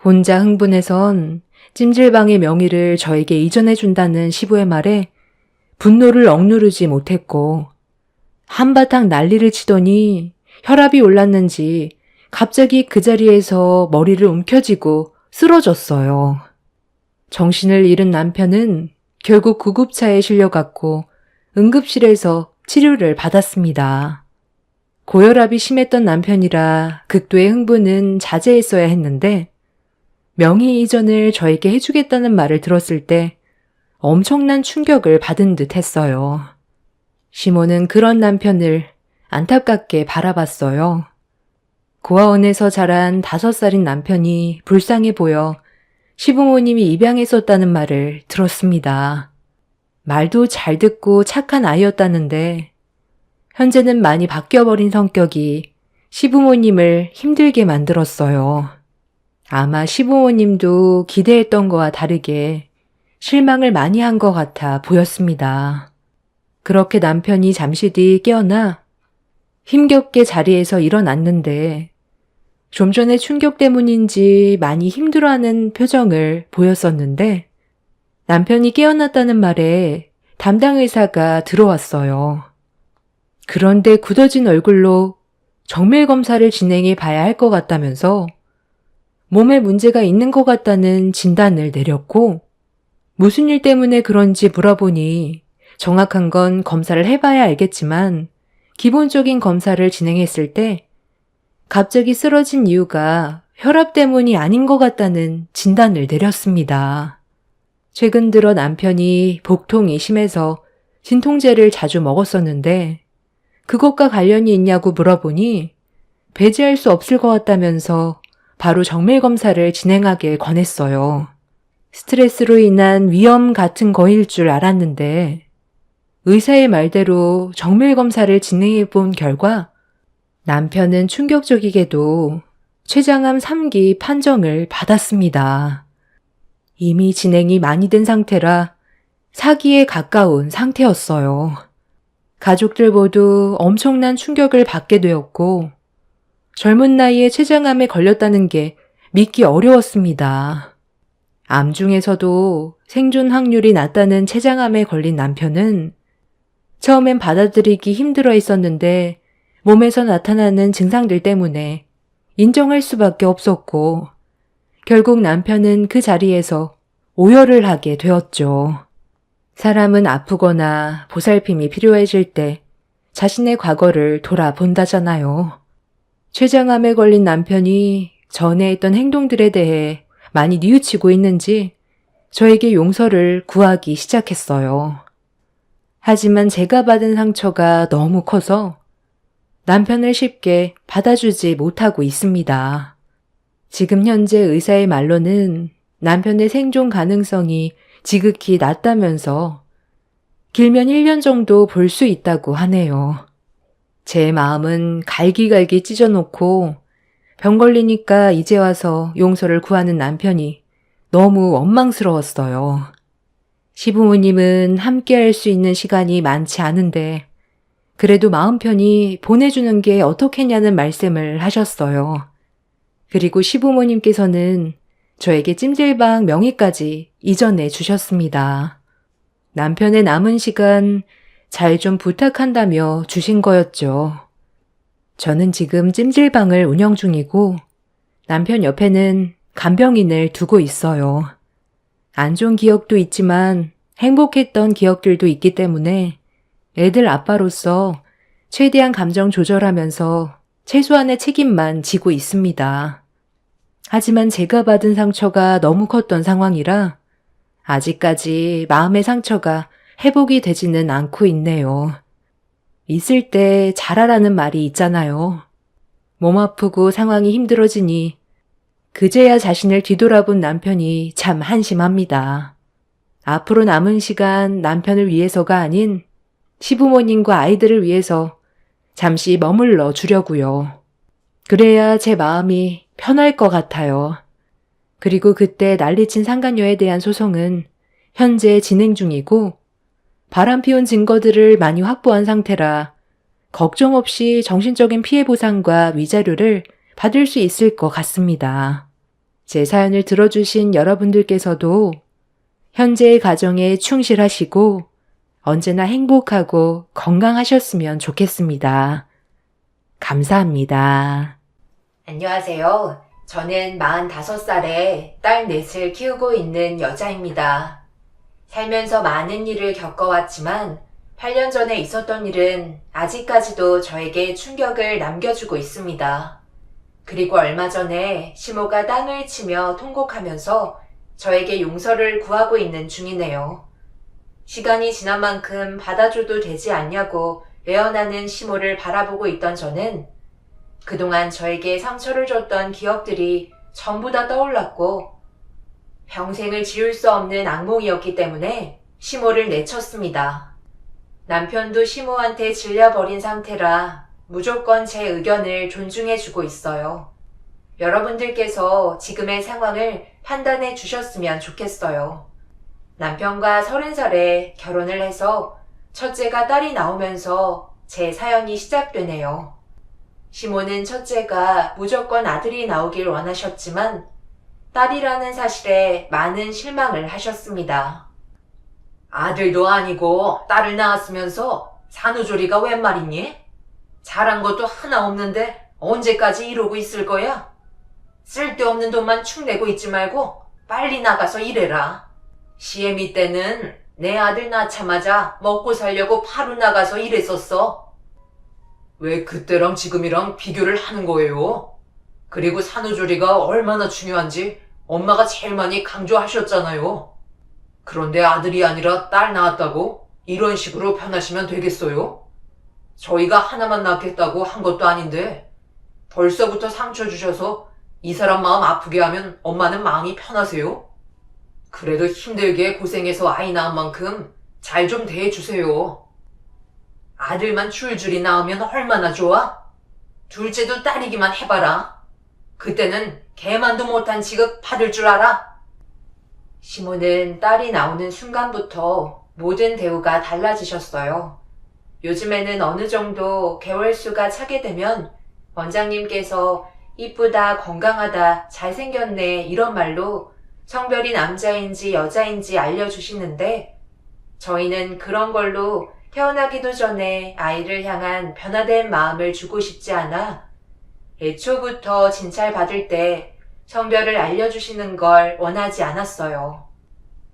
혼자 흥분해선 찜질방의 명의를 저에게 이전해준다는 시부의 말에 분노를 억누르지 못했고 한바탕 난리를 치더니 혈압이 올랐는지 갑자기 그 자리에서 머리를 움켜쥐고 쓰러졌어요. 정신을 잃은 남편은 결국 구급차에 실려갔고 응급실에서 치료를 받았습니다. 고혈압이 심했던 남편이라 극도의 흥분은 자제했어야 했는데 명의 이전을 저에게 해주겠다는 말을 들었을 때 엄청난 충격을 받은 듯 했어요. 시모는 그런 남편을 안타깝게 바라봤어요. 고아원에서 자란 5살인 남편이 불쌍해 보여 시부모님이 입양했었다는 말을 들었습니다. 말도 잘 듣고 착한 아이였다는데 현재는 많이 바뀌어버린 성격이 시부모님을 힘들게 만들었어요. 아마 시부모님도 기대했던 거와 다르게 실망을 많이 한 것 같아 보였습니다. 그렇게 남편이 잠시 뒤 깨어나 힘겹게 자리에서 일어났는데 좀 전에 충격 때문인지 많이 힘들어하는 표정을 보였었는데 남편이 깨어났다는 말에 담당 의사가 들어왔어요. 그런데 굳어진 얼굴로 정밀 검사를 진행해 봐야 할 것 같다면서 몸에 문제가 있는 것 같다는 진단을 내렸고 무슨 일 때문에 그런지 물어보니 정확한 건 검사를 해봐야 알겠지만 기본적인 검사를 진행했을 때 갑자기 쓰러진 이유가 혈압 때문이 아닌 것 같다는 진단을 내렸습니다. 최근 들어 남편이 복통이 심해서 진통제를 자주 먹었었는데 그것과 관련이 있냐고 물어보니 배제할 수 없을 것 같다면서 바로 정밀 검사를 진행하길 권했어요. 스트레스로 인한 위험 같은 거일 줄 알았는데 의사의 말대로 정밀 검사를 진행해 본 결과 남편은 충격적이게도 췌장암 3기 판정을 받았습니다. 이미 진행이 많이 된 상태라 4기에 가까운 상태였어요. 가족들 모두 엄청난 충격을 받게 되었고 젊은 나이에 췌장암에 걸렸다는 게 믿기 어려웠습니다. 암 중에서도 생존 확률이 낮다는 췌장암에 걸린 남편은 처음엔 받아들이기 힘들어 했었는데 몸에서 나타나는 증상들 때문에 인정할 수밖에 없었고 결국 남편은 그 자리에서 오열을 하게 되었죠. 사람은 아프거나 보살핌이 필요해질 때 자신의 과거를 돌아본다잖아요. 췌장암에 걸린 남편이 전에 했던 행동들에 대해 많이 뉘우치고 있는지 저에게 용서를 구하기 시작했어요. 하지만 제가 받은 상처가 너무 커서 남편을 쉽게 받아주지 못하고 있습니다. 지금 현재 의사의 말로는 남편의 생존 가능성이 지극히 낮다면서 길면 1년 정도 볼 수 있다고 하네요. 제 마음은 갈기갈기 찢어놓고 병 걸리니까 이제 와서 용서를 구하는 남편이 너무 원망스러웠어요. 시부모님은 함께 할 수 있는 시간이 많지 않은데 그래도 마음 편히 보내주는 게 어떻겠냐는 말씀을 하셨어요. 그리고 시부모님께서는 저에게 찜질방 명의까지 이전해 주셨습니다. 남편의 남은 시간 잘 좀 부탁한다며 주신 거였죠. 저는 지금 찜질방을 운영 중이고 남편 옆에는 간병인을 두고 있어요. 안 좋은 기억도 있지만 행복했던 기억들도 있기 때문에 애들 아빠로서 최대한 감정 조절하면서 최소한의 책임만 지고 있습니다. 하지만 제가 받은 상처가 너무 컸던 상황이라 아직까지 마음의 상처가 회복이 되지는 않고 있네요. 있을 때 잘하라는 말이 있잖아요. 몸 아프고 상황이 힘들어지니 그제야 자신을 뒤돌아본 남편이 참 한심합니다. 앞으로 남은 시간 남편을 위해서가 아닌 시부모님과 아이들을 위해서 잠시 머물러 주려고요. 그래야 제 마음이 편할 것 같아요. 그리고 그때 난리친 상간녀에 대한 소송은 현재 진행 중이고 바람 피운 증거들을 많이 확보한 상태라 걱정 없이 정신적인 피해 보상과 위자료를 받을 수 있을 것 같습니다. 제 사연을 들어주신 여러분들께서도 현재의 가정에 충실하시고 언제나 행복하고 건강하셨으면 좋겠습니다. 감사합니다. 안녕하세요. 저는 45살에 딸 넷을 키우고 있는 여자입니다. 살면서 많은 일을 겪어왔지만 8년 전에 있었던 일은 아직까지도 저에게 충격을 남겨주고 있습니다. 그리고 얼마 전에 시모가 땅을 치며 통곡하면서 저에게 용서를 구하고 있는 중이네요. 시간이 지난 만큼 받아줘도 되지 않냐고 외연하는 시모를 바라보고 있던 저는 그동안 저에게 상처를 줬던 기억들이 전부 다 떠올랐고 평생을 지울 수 없는 악몽이었기 때문에 시모를 내쳤습니다. 남편도 시모한테 질려버린 상태라 무조건 제 의견을 존중해주고 있어요. 여러분들께서 지금의 상황을 판단해 주셨으면 좋겠어요. 남편과 30살에 결혼을 해서 첫째가 딸이 나오면서 제 사연이 시작되네요. 시모는 첫째가 무조건 아들이 나오길 원하셨지만 딸이라는 사실에 많은 실망을 하셨습니다. 아들도 아니고 딸을 낳았으면서 산후조리가 웬 말이니? 잘한 것도 하나 없는데 언제까지 이러고 있을 거야? 쓸데없는 돈만 축 내고 있지 말고 빨리 나가서 일해라. 시애미 때는 내 아들 낳자마자 먹고 살려고 바로 나가서 일했었어. 왜 그때랑 지금이랑 비교를 하는 거예요? 그리고 산후조리가 얼마나 중요한지 엄마가 제일 많이 강조하셨잖아요. 그런데 아들이 아니라 딸 낳았다고 이런 식으로 변하시면 되겠어요? 저희가 하나만 낳겠다고 한 것도 아닌데 벌써부터 상처 주셔서 이 사람 마음 아프게 하면 엄마는 마음이 편하세요? 그래도 힘들게 고생해서 아이 낳은 만큼 잘 좀 대해주세요. 아들만 줄줄이 낳으면 얼마나 좋아? 둘째도 딸이기만 해봐라. 그때는 개만도 못한 취급 받을 줄 알아? 시모는 딸이 나오는 순간부터 모든 대우가 달라지셨어요. 요즘에는 어느 정도 개월수가 차게 되면 원장님께서 이쁘다, 건강하다, 잘생겼네 이런 말로 성별이 남자인지 여자인지 알려주시는데 저희는 그런 걸로 태어나기도 전에 아이를 향한 변화된 마음을 주고 싶지 않아 애초부터 진찰받을 때 성별을 알려주시는 걸 원하지 않았어요.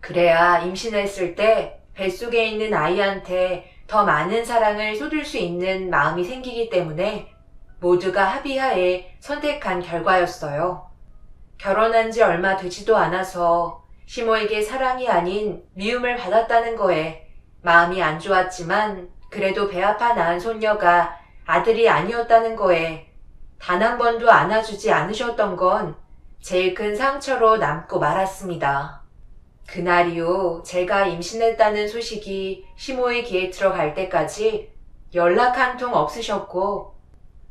그래야 임신했을 때 뱃속에 있는 아이한테 더 많은 사랑을 쏟을 수 있는 마음이 생기기 때문에 모두가 합의하에 선택한 결과였어요. 결혼한 지 얼마 되지도 않아서 시모에게 사랑이 아닌 미움을 받았다는 거에 마음이 안 좋았지만 그래도 배 아파 낳은 손녀가 아들이 아니었다는 거에 단 한 번도 안아주지 않으셨던 건 제일 큰 상처로 남고 말았습니다. 그날 이후 제가 임신했다는 소식이 시모의 귀에 들어갈 때까지 연락 한 통 없으셨고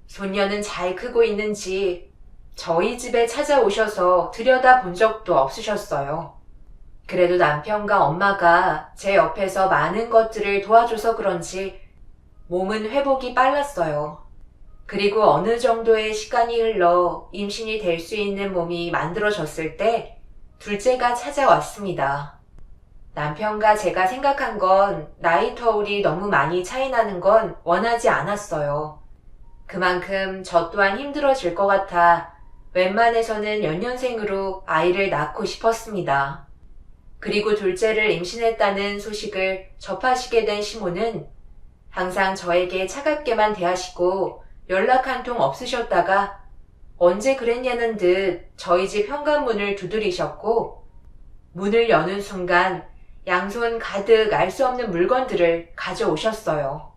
손녀는 잘 크고 있는지 저희 집에 찾아오셔서 들여다본 적도 없으셨어요. 그래도 남편과 엄마가 제 옆에서 많은 것들을 도와줘서 그런지 몸은 회복이 빨랐어요. 그리고 어느 정도의 시간이 흘러 임신이 될 수 있는 몸이 만들어졌을 때 둘째가 찾아왔습니다. 남편과 제가 생각한 건 나이 터울이 너무 많이 차이 나는 건 원하지 않았어요. 그만큼 저 또한 힘들어질 것 같아 웬만해서는 연년생으로 아이를 낳고 싶었습니다. 그리고 둘째를 임신했다는 소식을 접하시게 된 시모는 항상 저에게 차갑게만 대하시고 연락 한 통 없으셨다가 언제 그랬냐는 듯 저희 집 현관문을 두드리셨고 문을 여는 순간 양손 가득 알 수 없는 물건들을 가져오셨어요.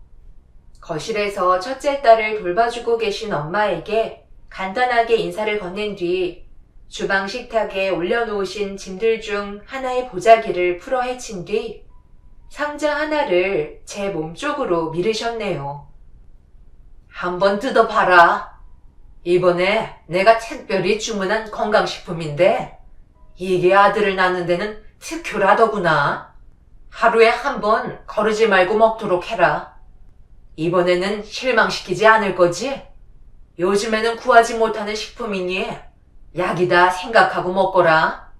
거실에서 첫째 딸을 돌봐주고 계신 엄마에게 간단하게 인사를 건넨 뒤 주방 식탁에 올려놓으신 짐들 중 하나의 보자기를 풀어 헤친 뒤 상자 하나를 제 몸쪽으로 미르셨네요. 한번 뜯어봐라. 이번에 내가 특별히 주문한 건강식품인데 이게 아들을 낳는 데는 특효라더구나. 하루에 한 번 거르지 말고 먹도록 해라. 이번에는 실망시키지 않을 거지? 요즘에는 구하지 못하는 식품이니 약이다 생각하고 먹거라.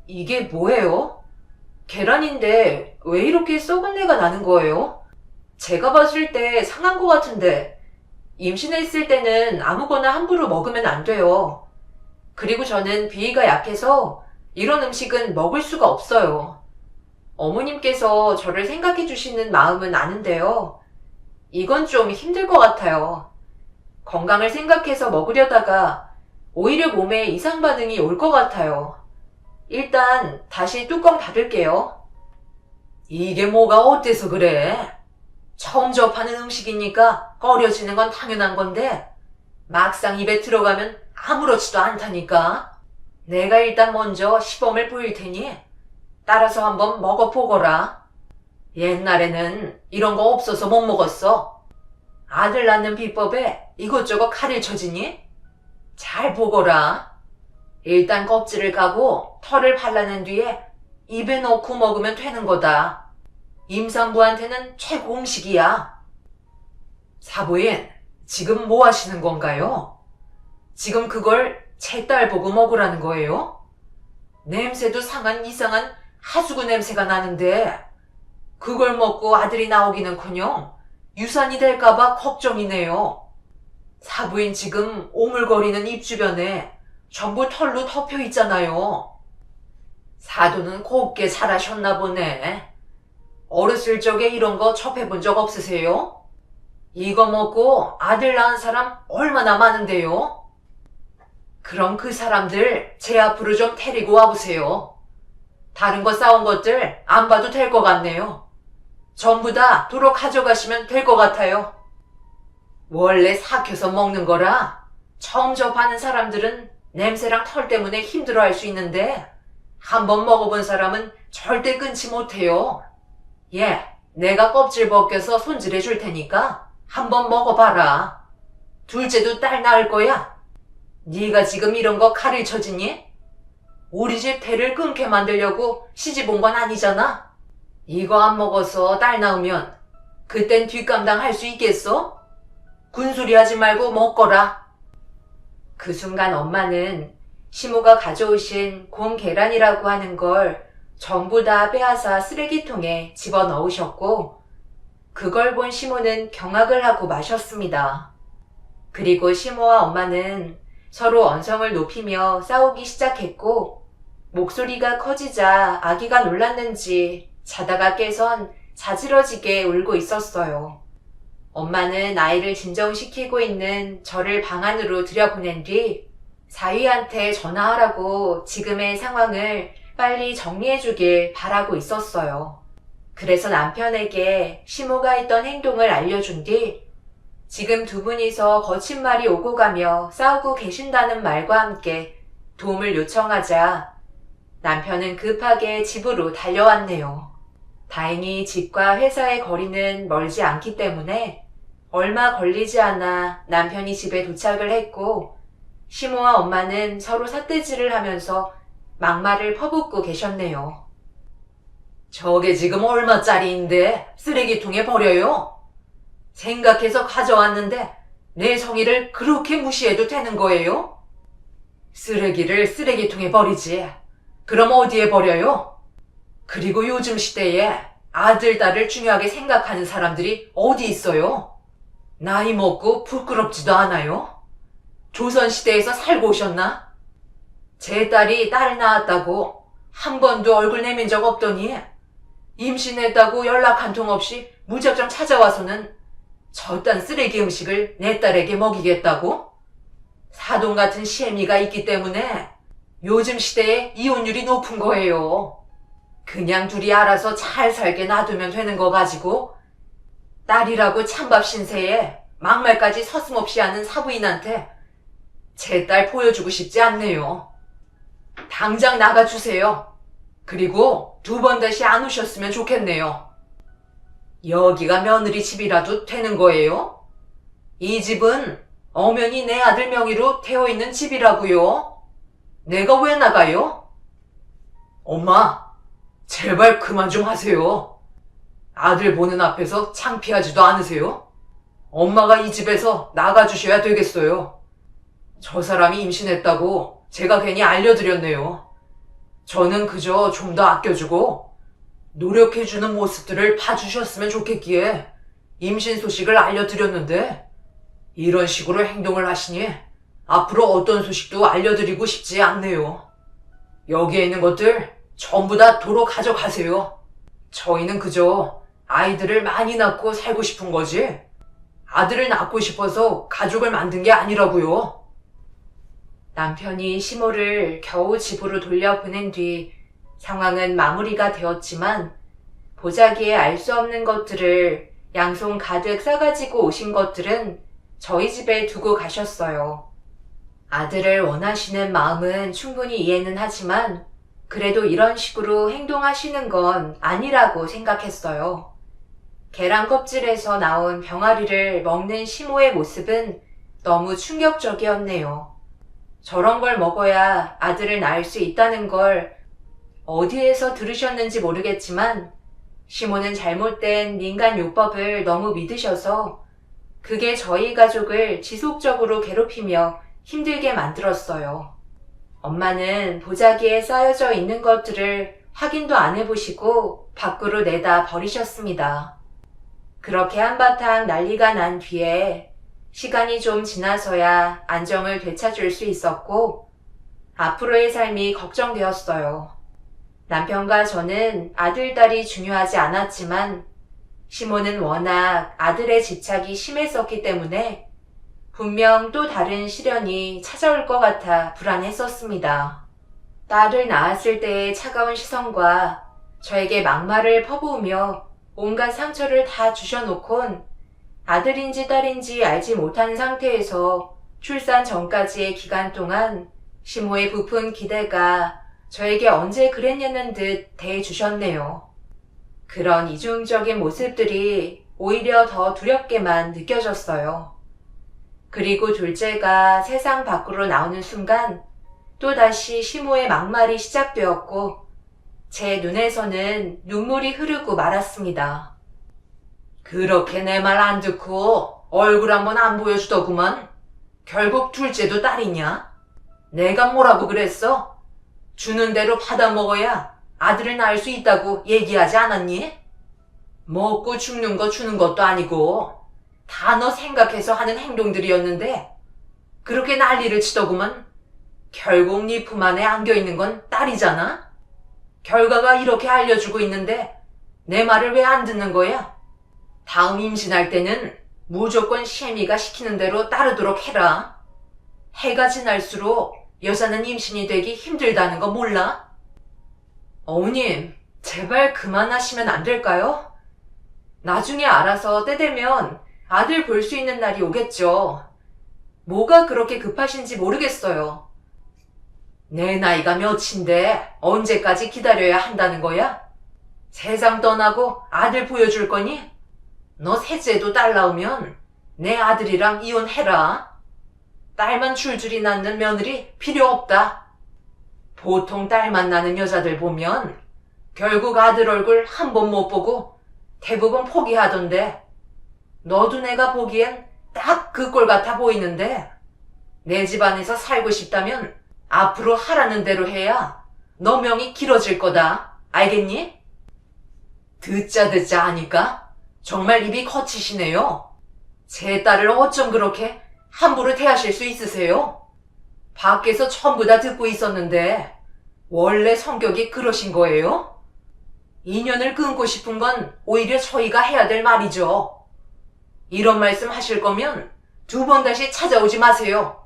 이게 뭐예요? 계란인데 왜 이렇게 썩은 내가 나는 거예요? 제가 봤을 때 상한 거 같은데 임신했을 때는 아무거나 함부로 먹으면 안 돼요. 그리고 저는 비위가 약해서 이런 음식은 먹을 수가 없어요. 어머님께서 저를 생각해 주시는 마음은 아는데요. 이건 좀 힘들 것 같아요. 건강을 생각해서 먹으려다가 오히려 몸에 이상 반응이 올 것 같아요. 일단 다시 뚜껑 닫을게요. 이게 뭐가 어때서 그래? 처음 접하는 음식이니까 꺼려지는 건 당연한 건데 막상 입에 들어가면 아무렇지도 않다니까. 내가 일단 먼저 시범을 보일 테니 따라서 한번 먹어보거라. 옛날에는 이런 거 없어서 못 먹었어. 아들 낳는 비법에 이것저것 칼을 쳐지니? 잘 보거라. 일단 껍질을 까고 털을 발라낸 뒤에 입에 넣고 먹으면 되는 거다. 임산부한테는 최고 음식이야. 사부인, 지금 뭐 하시는 건가요? 지금 그걸 제 딸 보고 먹으라는 거예요? 냄새도 상한 이상한 하수구 냄새가 나는데 그걸 먹고 아들이 나오기는커녕 유산이 될까봐 걱정이네요. 사부인 지금 오물거리는 입 주변에 전부 털로 덮여 있잖아요. 사도는 곱게 잘하셨나 보네. 어렸을 적에 이런 거 접해본 적 없으세요? 이거 먹고 아들 낳은 사람 얼마나 많은데요? 그럼 그 사람들 제 앞으로 좀 데리고 와보세요. 다른 거 싸운 것들 안 봐도 될 것 같네요. 전부 다 도로 가져가시면 될 것 같아요. 원래 삭혀서 먹는 거라 처음 접하는 사람들은 냄새랑 털 때문에 힘들어할 수 있는데 한번 먹어본 사람은 절대 끊지 못해요. 예, 내가 껍질 벗겨서 손질해 줄 테니까 한번 먹어봐라. 둘째도 딸 낳을 거야. 네가 지금 이런 거 칼을 쳐지니? 우리 집 대를 끊게 만들려고 시집 온 건 아니잖아. 이거 안 먹어서 딸 낳으면 그땐 뒷감당 할 수 있겠어? 군소리 하지 말고 먹거라. 그 순간 엄마는 시모가 가져오신 곰 계란이라고 하는 걸 전부 다 빼앗아 쓰레기통에 집어넣으셨고 그걸 본 시모는 경악을 하고 마셨습니다. 그리고 시모와 엄마는 서로 언성을 높이며 싸우기 시작했고 목소리가 커지자 아기가 놀랐는지 자다가 깨선 자지러지게 울고 있었어요. 엄마는 아이를 진정시키고 있는 저를 방 안으로 들여보낸 뒤 사위한테 전화하라고 지금의 상황을 빨리 정리해주길 바라고 있었어요. 그래서 남편에게 시모가 했던 행동을 알려준 뒤 지금 두 분이서 거친 말이 오고 가며 싸우고 계신다는 말과 함께 도움을 요청하자 남편은 급하게 집으로 달려왔네요. 다행히 집과 회사의 거리는 멀지 않기 때문에 얼마 걸리지 않아 남편이 집에 도착을 했고 시모와 엄마는 서로 삿대질을 하면서 막말을 퍼붓고 계셨네요. 저게 지금 얼마짜리인데 쓰레기통에 버려요? 생각해서 가져왔는데 내 성의를 그렇게 무시해도 되는 거예요? 쓰레기를 쓰레기통에 버리지. 그럼 어디에 버려요? 그리고 요즘 시대에 아들, 딸을 중요하게 생각하는 사람들이 어디 있어요? 나이 먹고 부끄럽지도 않아요? 조선시대에서 살고 오셨나? 제 딸이 딸 낳았다고 한 번도 얼굴 내민 적 없더니 임신했다고 연락 한 통 없이 무작정 찾아와서는 저딴 쓰레기 음식을 내 딸에게 먹이겠다고? 사돈 같은 시애미가 있기 때문에 요즘 시대에 이혼율이 높은 거예요. 그냥 둘이 알아서 잘 살게 놔두면 되는 거 가지고 딸이라고 찬밥 신세에 막말까지 서슴없이 하는 사부인한테 제 딸 보여주고 싶지 않네요. 당장 나가주세요. 그리고 두 번 다시 안 오셨으면 좋겠네요. 여기가 며느리 집이라도 되는 거예요? 이 집은 엄연히 내 아들 명의로 되어 있는 집이라고요. 내가 왜 나가요? 엄마, 제발 그만 좀 하세요. 아들 보는 앞에서 창피하지도 않으세요? 엄마가 이 집에서 나가주셔야 되겠어요. 저 사람이 임신했다고 제가 괜히 알려드렸네요. 저는 그저 좀 더 아껴주고 노력해주는 모습들을 봐주셨으면 좋겠기에 임신 소식을 알려드렸는데 이런 식으로 행동을 하시니 앞으로 어떤 소식도 알려드리고 싶지 않네요. 여기에 있는 것들 전부 다 도로 가져가세요. 저희는 그저 아이들을 많이 낳고 살고 싶은 거지 아들을 낳고 싶어서 가족을 만든 게 아니라고요. 남편이 시모를 겨우 집으로 돌려보낸 뒤 상황은 마무리가 되었지만 보자기에 알 수 없는 것들을 양손 가득 싸가지고 오신 것들은 저희 집에 두고 가셨어요. 아들을 원하시는 마음은 충분히 이해는 하지만 그래도 이런 식으로 행동하시는 건 아니라고 생각했어요. 계란 껍질에서 나온 병아리를 먹는 시모의 모습은 너무 충격적이었네요. 저런 걸 먹어야 아들을 낳을 수 있다는 걸 어디에서 들으셨는지 모르겠지만 시모는 잘못된 민간요법을 너무 믿으셔서 그게 저희 가족을 지속적으로 괴롭히며 힘들게 만들었어요. 엄마는 보자기에 쌓여져 있는 것들을 확인도 안 해보시고 밖으로 내다 버리셨습니다. 그렇게 한바탕 난리가 난 뒤에 시간이 좀 지나서야 안정을 되찾을 수 있었고 앞으로의 삶이 걱정되었어요. 남편과 저는 아들, 딸이 중요하지 않았지만 시모는 워낙 아들의 집착이 심했었기 때문에 분명 또 다른 시련이 찾아올 것 같아 불안했었습니다. 딸을 낳았을 때의 차가운 시선과 저에게 막말을 퍼부으며 온갖 상처를 다 주셔놓곤 아들인지 딸인지 알지 못한 상태에서 출산 전까지의 기간 동안 시모의 부푼 기대가 저에게 언제 그랬냐는 듯 대해주셨네요. 그런 이중적인 모습들이 오히려 더 두렵게만 느껴졌어요. 그리고 둘째가 세상 밖으로 나오는 순간 또다시 시모의 막말이 시작되었고 제 눈에서는 눈물이 흐르고 말았습니다. 그렇게 내 말 안 듣고 얼굴 한번 안 보여주더구만. 결국 둘째도 딸이냐? 내가 뭐라고 그랬어? 주는 대로 받아 먹어야 아들을 낳을 수 있다고 얘기하지 않았니? 먹고 죽는 거 주는 것도 아니고 다 너 생각해서 하는 행동들이었는데 그렇게 난리를 치더구만. 결국 네 품 안에 안겨있는 건 딸이잖아? 결과가 이렇게 알려주고 있는데 내 말을 왜 안 듣는 거야? 다음 임신할 때는 무조건 시애미가 시키는 대로 따르도록 해라. 해가 지날수록 여자는 임신이 되기 힘들다는 거 몰라? 어머님, 제발 그만하시면 안 될까요? 나중에 알아서 때 되면 아들 볼 수 있는 날이 오겠죠. 뭐가 그렇게 급하신지 모르겠어요. 내 나이가 몇인데 언제까지 기다려야 한다는 거야? 세상 떠나고 아들 보여줄 거니? 너 셋째도 딸 낳으면 내 아들이랑 이혼해라. 딸만 줄줄이 낳는 며느리 필요 없다. 보통 딸만 낳는 여자들 보면 결국 아들 얼굴 한 번 못 보고 대부분 포기하던데 너도 내가 보기엔 딱 그 꼴 같아 보이는데 내 집안에서 살고 싶다면 앞으로 하라는 대로 해야 너 명이 길어질 거다. 알겠니? 듣자 하니까 정말 입이 거치시네요. 제 딸을 어쩜 그렇게 함부로 대하실 수 있으세요? 밖에서 전부 다 듣고 있었는데 원래 성격이 그러신 거예요? 인연을 끊고 싶은 건 오히려 저희가 해야 될 말이죠. 이런 말씀 하실 거면 2번 다시 찾아오지 마세요.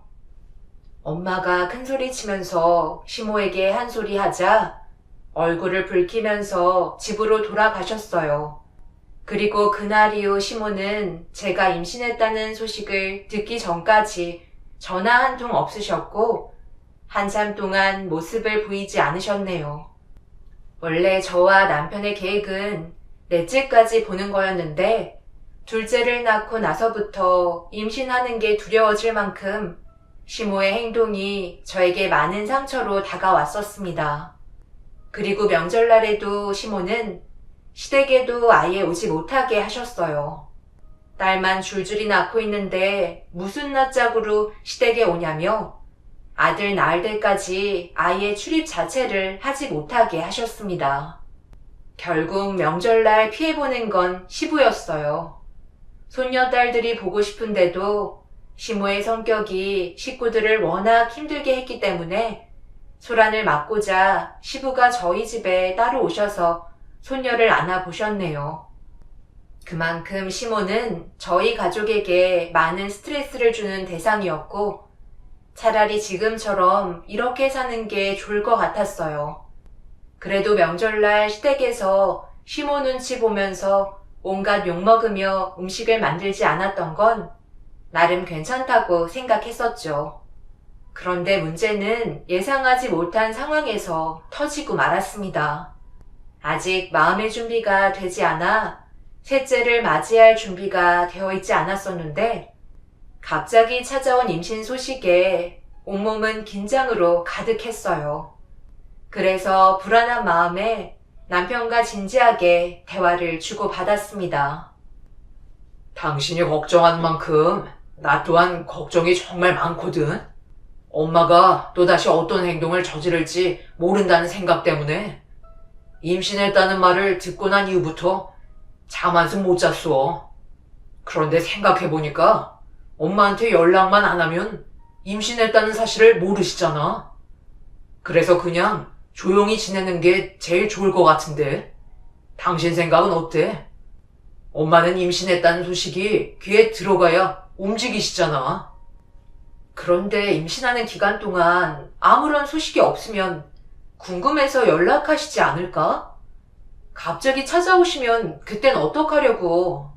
엄마가 큰소리 치면서 시모에게 한 소리 하자 얼굴을 붉히면서 집으로 돌아가셨어요. 그리고 그날 이후 시모는 제가 임신했다는 소식을 듣기 전까지 전화 한 통 없으셨고 한참 동안 모습을 보이지 않으셨네요. 원래 저와 남편의 계획은 넷째까지 보는 거였는데 둘째를 낳고 나서부터 임신하는 게 두려워질 만큼 시모의 행동이 저에게 많은 상처로 다가왔었습니다. 그리고 명절날에도 시모는 시댁에도 아예 오지 못하게 하셨어요. 딸만 줄줄이 낳고 있는데 무슨 낯짝으로 시댁에 오냐며 아들 낳을 때까지 아예 출입 자체를 하지 못하게 하셨습니다. 결국 명절날 피해보는 건 시부였어요. 손녀딸들이 보고 싶은데도 시모의 성격이 식구들을 워낙 힘들게 했기 때문에 소란을 막고자 시부가 저희 집에 따로 오셔서 손녀를 안아보셨네요. 그만큼 시모는 저희 가족에게 많은 스트레스를 주는 대상이었고 차라리 지금처럼 이렇게 사는 게 좋을 것 같았어요. 그래도 명절날 시댁에서 시모 눈치 보면서 온갖 욕먹으며 음식을 만들지 않았던 건 나름 괜찮다고 생각했었죠. 그런데 문제는 예상하지 못한 상황에서 터지고 말았습니다. 아직 마음의 준비가 되지 않아 셋째를 맞이할 준비가 되어 있지 않았었는데 갑자기 찾아온 임신 소식에 온몸은 긴장으로 가득했어요. 그래서 불안한 마음에 남편과 진지하게 대화를 주고받았습니다. 당신이 걱정한 만큼 나 또한 걱정이 정말 많거든. 엄마가 또다시 어떤 행동을 저지를지 모른다는 생각 때문에 임신했다는 말을 듣고 난 이후부터 잠 한숨 못 잤어. 그런데 생각해보니까 엄마한테 연락만 안 하면 임신했다는 사실을 모르시잖아. 그래서 그냥 조용히 지내는 게 제일 좋을 것 같은데 당신 생각은 어때? 엄마는 임신했다는 소식이 귀에 들어가야 움직이시잖아. 그런데 임신하는 기간 동안 아무런 소식이 없으면 궁금해서 연락하시지 않을까? 갑자기 찾아오시면 그땐 어떡하려고.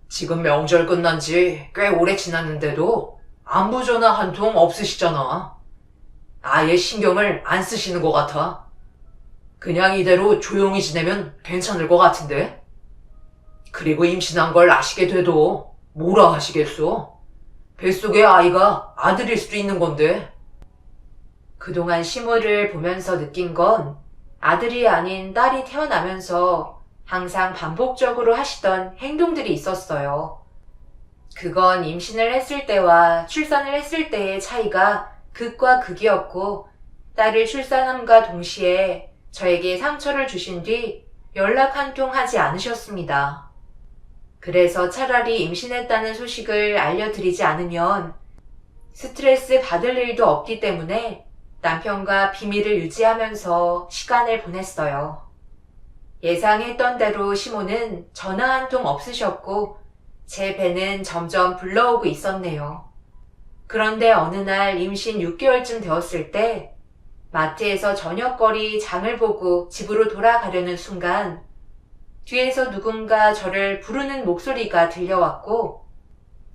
지금 명절 끝난 지 꽤 오래 지났는데도 안부 전화 한 통 없으시잖아. 아예 신경을 안 쓰시는 것 같아. 그냥 이대로 조용히 지내면 괜찮을 것 같은데? 그리고 임신한 걸 아시게 돼도 뭐라 하시겠어? 뱃속의 아이가 아들일 수도 있는 건데. 그동안 시모를 보면서 느낀 건 아들이 아닌 딸이 태어나면서 항상 반복적으로 하시던 행동들이 있었어요. 그건 임신을 했을 때와 출산을 했을 때의 차이가 극과 극이었고 딸을 출산함과 동시에 저에게 상처를 주신 뒤 연락 한 통 하지 않으셨습니다. 그래서 차라리 임신했다는 소식을 알려드리지 않으면 스트레스 받을 일도 없기 때문에 남편과 비밀을 유지하면서 시간을 보냈어요. 예상했던 대로 시모는 전화 한 통 없으셨고 제 배는 점점 불러오고 있었네요. 그런데 어느 날 임신 6개월쯤 되었을 때 마트에서 저녁거리 장을 보고 집으로 돌아가려는 순간 뒤에서 누군가 저를 부르는 목소리가 들려왔고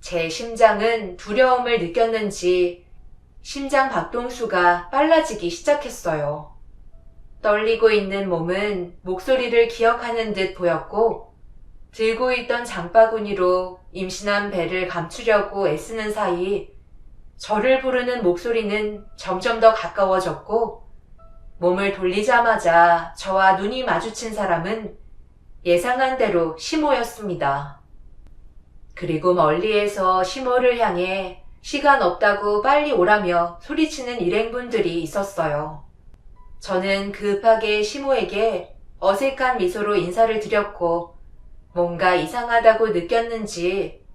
제 심장은 두려움을 느꼈는지 심장 박동수가 빨라지기 시작했어요. 떨리고 있는 몸은 목소리를 기억하는 듯 보였고 들고 있던 장바구니로 임신한 배를 감추려고 애쓰는 사이 저를 부르는 목소리는 점점 더 가까워졌고 몸을 돌리자마자 저와 눈이 마주친 사람은 예상한 대로 시모였습니다. 그리고 멀리에서 시모를 향해 시간 없다고 빨리 오라며 소리치는 일행분들이 있었어요. 저는 급하게 시모에게 어색한 미소로 인사를 드렸고 뭔가 이상하다고 느꼈는지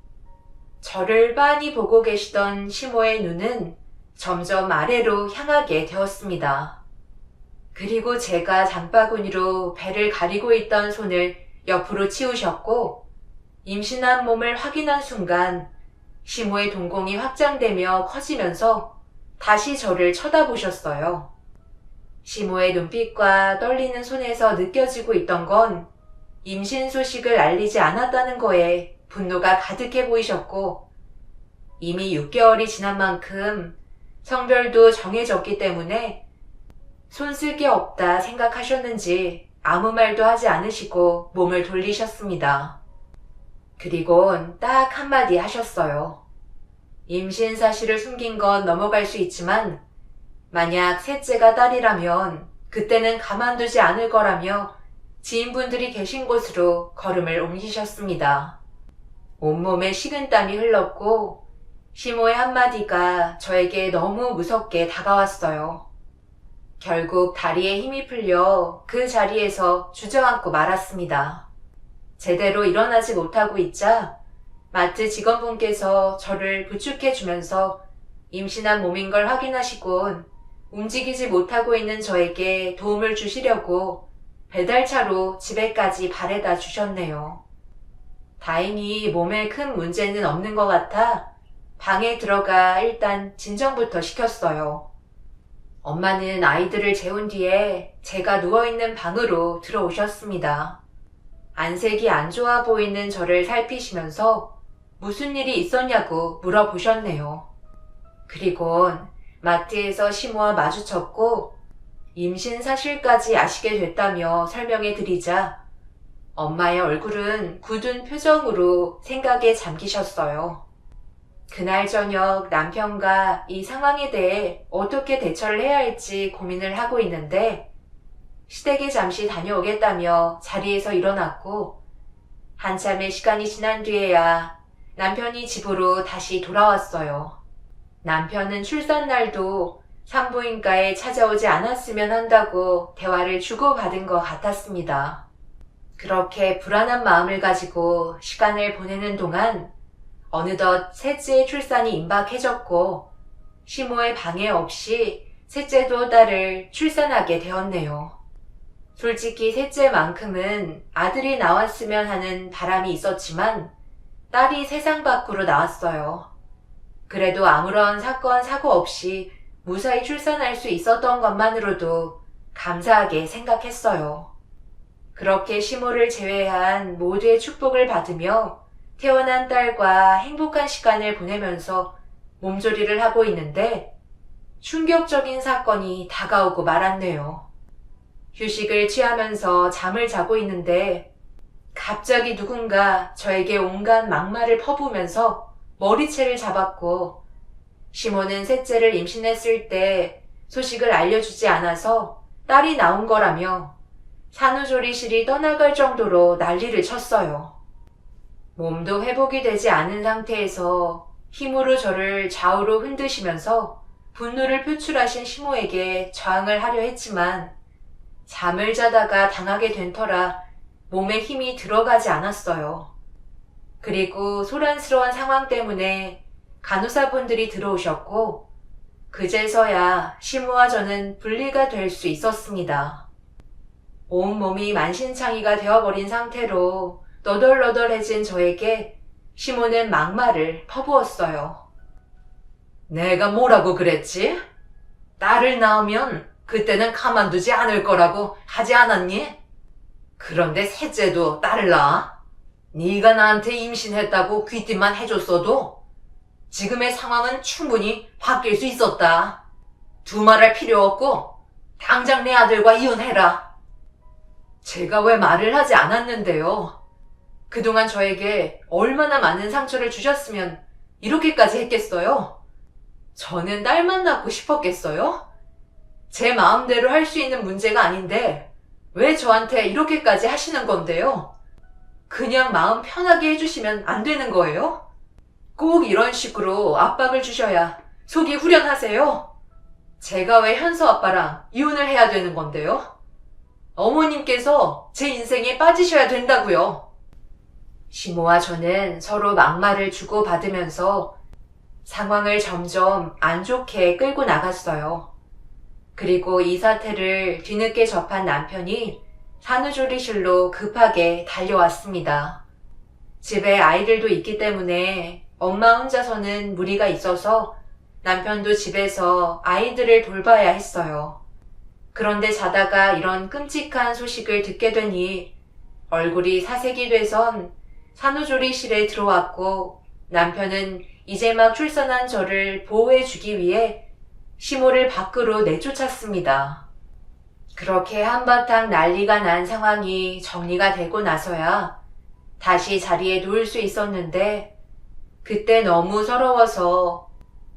저를 빤히 보고 계시던 시모의 눈은 점점 아래로 향하게 되었습니다. 그리고 제가 장바구니로 배를 가리고 있던 손을 옆으로 치우셨고 임신한 몸을 확인한 순간 시모의 동공이 확장되며 커지면서 다시 저를 쳐다보셨어요. 시모의 눈빛과 떨리는 손에서 느껴지고 있던 건 임신 소식을 알리지 않았다는 거에 분노가 가득해 보이셨고 이미 6개월이 지난 만큼 성별도 정해졌기 때문에 손쓸 게 없다 생각하셨는지 아무 말도 하지 않으시고 몸을 돌리셨습니다. 그리곤 딱 한마디 하셨어요. 임신 사실을 숨긴 건 넘어갈 수 있지만 만약 셋째가 딸이라면 그때는 가만두지 않을 거라며 지인분들이 계신 곳으로 걸음을 옮기셨습니다. 온몸에 식은땀이 흘렀고 시모의 한마디가 저에게 너무 무섭게 다가왔어요. 결국 다리에 힘이 풀려 그 자리에서 주저앉고 말았습니다. 제대로 일어나지 못하고 있자 마트 직원분께서 저를 부축해주면서 임신한 몸인 걸 확인하시곤 움직이지 못하고 있는 저에게 도움을 주시려고 배달차로 집에까지 바래다 주셨네요. 다행히 몸에 큰 문제는 없는 것 같아 방에 들어가 일단 진정부터 시켰어요. 엄마는 아이들을 재운 뒤에 제가 누워있는 방으로 들어오셨습니다. 안색이 안 좋아 보이는 저를 살피시면서 무슨 일이 있었냐고 물어보셨네요. 그리곤 마트에서 시모와 마주쳤고 임신 사실까지 아시게 됐다며 설명해 드리자 엄마의 얼굴은 굳은 표정으로 생각에 잠기셨어요. 그날 저녁 남편과 이 상황에 대해 어떻게 대처를 해야 할지 고민을 하고 있는데 시댁에 잠시 다녀오겠다며 자리에서 일어났고 한참의 시간이 지난 뒤에야 남편이 집으로 다시 돌아왔어요. 남편은 출산날도 산부인과에 찾아오지 않았으면 한다고 대화를 주고받은 것 같았습니다. 그렇게 불안한 마음을 가지고 시간을 보내는 동안 어느덧 셋째의 출산이 임박해졌고 시모의 방해 없이 셋째도 딸을 출산하게 되었네요. 솔직히 셋째만큼은 아들이 나왔으면 하는 바람이 있었지만 딸이 세상 밖으로 나왔어요. 그래도 아무런 사건, 사고 없이 무사히 출산할 수 있었던 것만으로도 감사하게 생각했어요. 그렇게 시모를 제외한 모두의 축복을 받으며 태어난 딸과 행복한 시간을 보내면서 몸조리를 하고 있는데 충격적인 사건이 다가오고 말았네요. 휴식을 취하면서 잠을 자고 있는데 갑자기 누군가 저에게 온갖 막말을 퍼부으면서 머리채를 잡았고 시모는 셋째를 임신했을 때 소식을 알려주지 않아서 딸이 나온 거라며 산후조리실이 떠나갈 정도로 난리를 쳤어요. 몸도 회복이 되지 않은 상태에서 힘으로 저를 좌우로 흔드시면서 분노를 표출하신 시모에게 저항을 하려 했지만 잠을 자다가 당하게 된 터라 몸에 힘이 들어가지 않았어요. 그리고 소란스러운 상황 때문에 간호사분들이 들어오셨고 그제서야 시모와 저는 분리가 될 수 있었습니다. 온몸이 만신창이가 되어버린 상태로 너덜너덜해진 저에게 시모는 막말을 퍼부었어요. 내가 뭐라고 그랬지? 딸을 낳으면 그때는 가만두지 않을 거라고 하지 않았니? 그런데 셋째도 딸을 낳아? 네가 나한테 임신했다고 귀띔만 해줬어도 지금의 상황은 충분히 바뀔 수 있었다. 두말할 필요 없고 당장 내 아들과 이혼해라. 제가 왜 말을 하지 않았는데요. 그동안 저에게 얼마나 많은 상처를 주셨으면 이렇게까지 했겠어요? 저는 딸만 낳고 싶었겠어요? 제 마음대로 할 수 있는 문제가 아닌데 왜 저한테 이렇게까지 하시는 건데요? 그냥 마음 편하게 해주시면 안 되는 거예요? 꼭 이런 식으로 압박을 주셔야 속이 후련하세요? 제가 왜 현서 아빠랑 이혼을 해야 되는 건데요? 어머님께서 제 인생에 빠지셔야 된다고요. 시모와 저는 서로 막말을 주고받으면서 상황을 점점 안 좋게 끌고 나갔어요. 그리고 이 사태를 뒤늦게 접한 남편이 산후조리실로 급하게 달려왔습니다. 집에 아이들도 있기 때문에 엄마 혼자서는 무리가 있어서 남편도 집에서 아이들을 돌봐야 했어요. 그런데 자다가 이런 끔찍한 소식을 듣게 되니 얼굴이 사색이 돼선 산후조리실에 들어왔고 남편은 이제 막 출산한 저를 보호해주기 위해 시모를 밖으로 내쫓았습니다. 그렇게 한바탕 난리가 난 상황이 정리가 되고 나서야 다시 자리에 누울 수 있었는데 그때 너무 서러워서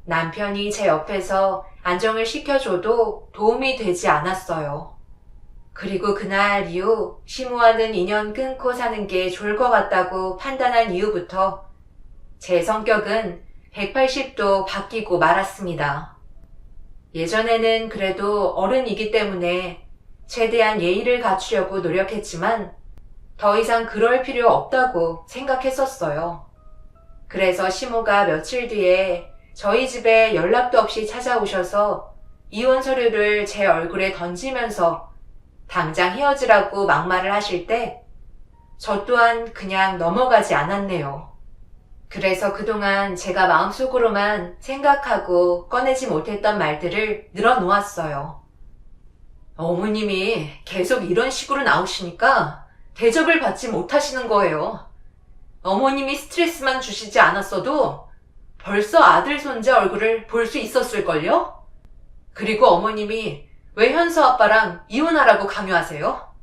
남편이 제 옆에서 안정을 시켜줘도 도움이 되지 않았어요. 그리고 그날 이후 시모와는 인연 끊고 사는 게 좋을 것 같다고 판단한 이후부터 제 성격은 180도 바뀌고 말았습니다. 예전에는 그래도 어른이기 때문에 최대한 예의를 갖추려고 노력했지만 더 이상 그럴 필요 없다고 생각했었어요. 그래서 시모가 며칠 뒤에 저희 집에 연락도 없이 찾아오셔서 이혼 서류를 제 얼굴에 던지면서 당장 헤어지라고 막말을 하실 때 저 또한 그냥 넘어가지 않았네요. 그래서 그동안 제가 마음속으로만 생각하고 꺼내지 못했던 말들을 늘어놓았어요. 어머님이 계속 이런 식으로 나오시니까 대접을 받지 못하시는 거예요. 어머님이 스트레스만 주시지 않았어도 벌써 아들 손자 얼굴을 볼 수 있었을걸요? 그리고 어머님이 왜 현서 아빠랑 이혼하라고 강요하세요?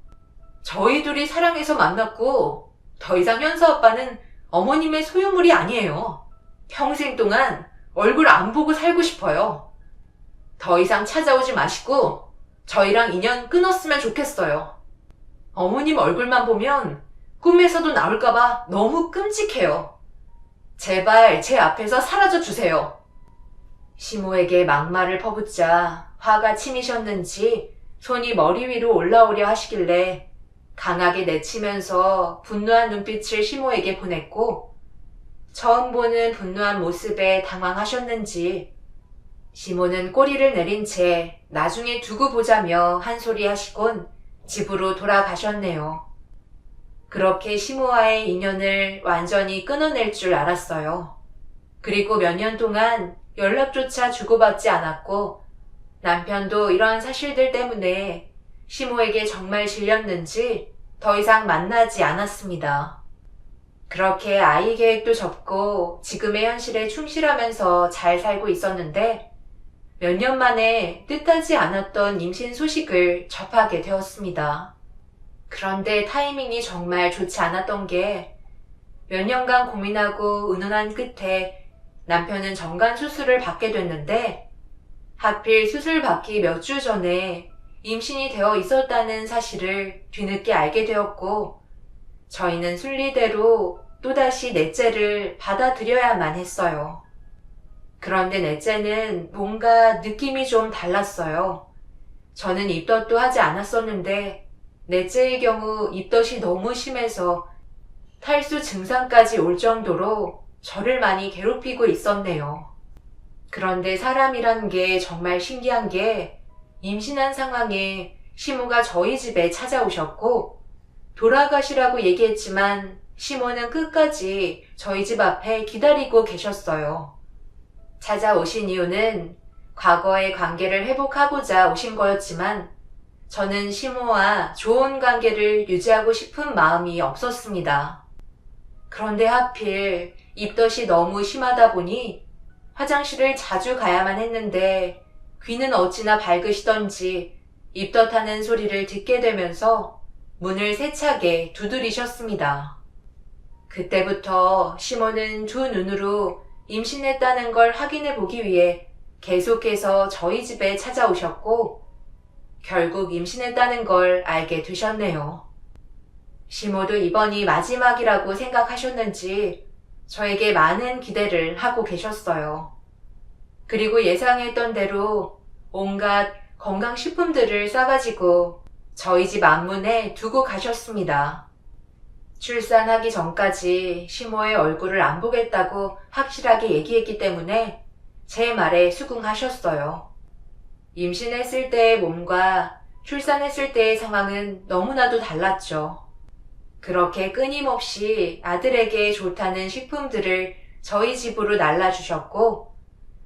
저희 둘이 사랑해서 만났고 더 이상 현서 아빠는 어머님의 소유물이 아니에요. 평생 동안 얼굴 안 보고 살고 싶어요. 더 이상 찾아오지 마시고 저희랑 인연 끊었으면 좋겠어요. 어머님 얼굴만 보면 꿈에서도 나올까봐 너무 끔찍해요. 제발 제 앞에서 사라져 주세요. 시모에게 막말을 퍼붓자 화가 치미셨는지 손이 머리 위로 올라오려 하시길래 강하게 내치면서 분노한 눈빛을 시모에게 보냈고 처음 보는 분노한 모습에 당황하셨는지 시모는 꼬리를 내린 채 나중에 두고 보자며 한 소리 하시곤 집으로 돌아가셨네요. 그렇게 시모와의 인연을 완전히 끊어낼 줄 알았어요. 그리고 몇 년 동안 연락조차 주고받지 않았고 남편도 이런 사실들 때문에 시모에게 정말 질렸는지 더 이상 만나지 않았습니다. 그렇게 아이 계획도 접고 지금의 현실에 충실하면서 잘 살고 있었는데 몇 년 만에 뜻하지 않았던 임신 소식을 접하게 되었습니다. 그런데 타이밍이 정말 좋지 않았던 게 몇 년간 고민하고 의논한 끝에 남편은 정관 수술을 받게 됐는데 하필 수술 받기 몇 주 전에 임신이 되어 있었다는 사실을 뒤늦게 알게 되었고 저희는 순리대로 또다시 넷째를 받아들여야만 했어요. 그런데 넷째는 뭔가 느낌이 좀 달랐어요. 저는 입덧도 하지 않았었는데 넷째의 경우 입덧이 너무 심해서 탈수 증상까지 올 정도로 저를 많이 괴롭히고 있었네요. 그런데 사람이란 게 정말 신기한 게 임신한 상황에 시모가 저희 집에 찾아오셨고 돌아가시라고 얘기했지만 시모는 끝까지 저희 집 앞에 기다리고 계셨어요. 찾아오신 이유는 과거의 관계를 회복하고자 오신 거였지만 저는 시모와 좋은 관계를 유지하고 싶은 마음이 없었습니다. 그런데 하필 입덧이 너무 심하다 보니 화장실을 자주 가야만 했는데 귀는 어찌나 밝으시던지 입덧하는 소리를 듣게 되면서 문을 세차게 두드리셨습니다. 그때부터 시모는 두 눈으로 임신했다는 걸 확인해 보기 위해 계속해서 저희 집에 찾아오셨고 결국 임신했다는 걸 알게 되셨네요. 시모도 이번이 마지막이라고 생각하셨는지 저에게 많은 기대를 하고 계셨어요. 그리고 예상했던 대로 온갖 건강식품들을 싸가지고 저희 집 앞문에 두고 가셨습니다. 출산하기 전까지 시모의 얼굴을 안 보겠다고 확실하게 얘기했기 때문에 제 말에 수긍하셨어요. 임신했을 때의 몸과 출산했을 때의 상황은 너무나도 달랐죠. 그렇게 끊임없이 아들에게 좋다는 식품들을 저희 집으로 날라주셨고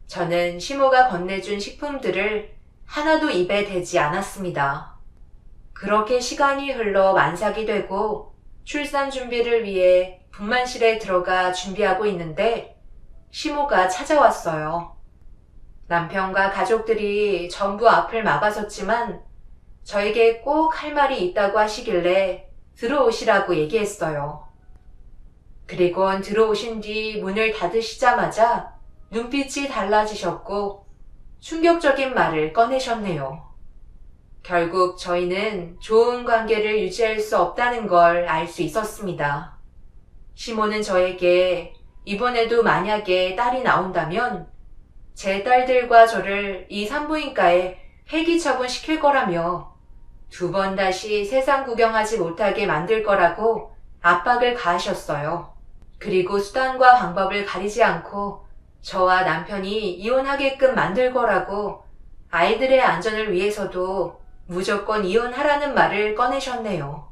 저는 시모가 건네준 식품들을 하나도 입에 대지 않았습니다. 그렇게 시간이 흘러 만삭이 되고 출산 준비를 위해 분만실에 들어가 준비하고 있는데 시모가 찾아왔어요. 남편과 가족들이 전부 앞을 막아섰지만 저에게 꼭 할 말이 있다고 하시길래 들어오시라고 얘기했어요. 그리곤 들어오신 뒤 문을 닫으시자마자 눈빛이 달라지셨고 충격적인 말을 꺼내셨네요. 결국 저희는 좋은 관계를 유지할 수 없다는 걸 알 수 있었습니다. 시모는 저에게 이번에도 만약에 딸이 나온다면 제 딸들과 저를 이 산부인과에 폐기 처분시킬 거라며 2번 다시 세상 구경하지 못하게 만들 거라고 압박을 가하셨어요. 그리고 수단과 방법을 가리지 않고 저와 남편이 이혼하게끔 만들 거라고 아이들의 안전을 위해서도 무조건 이혼하라는 말을 꺼내셨네요.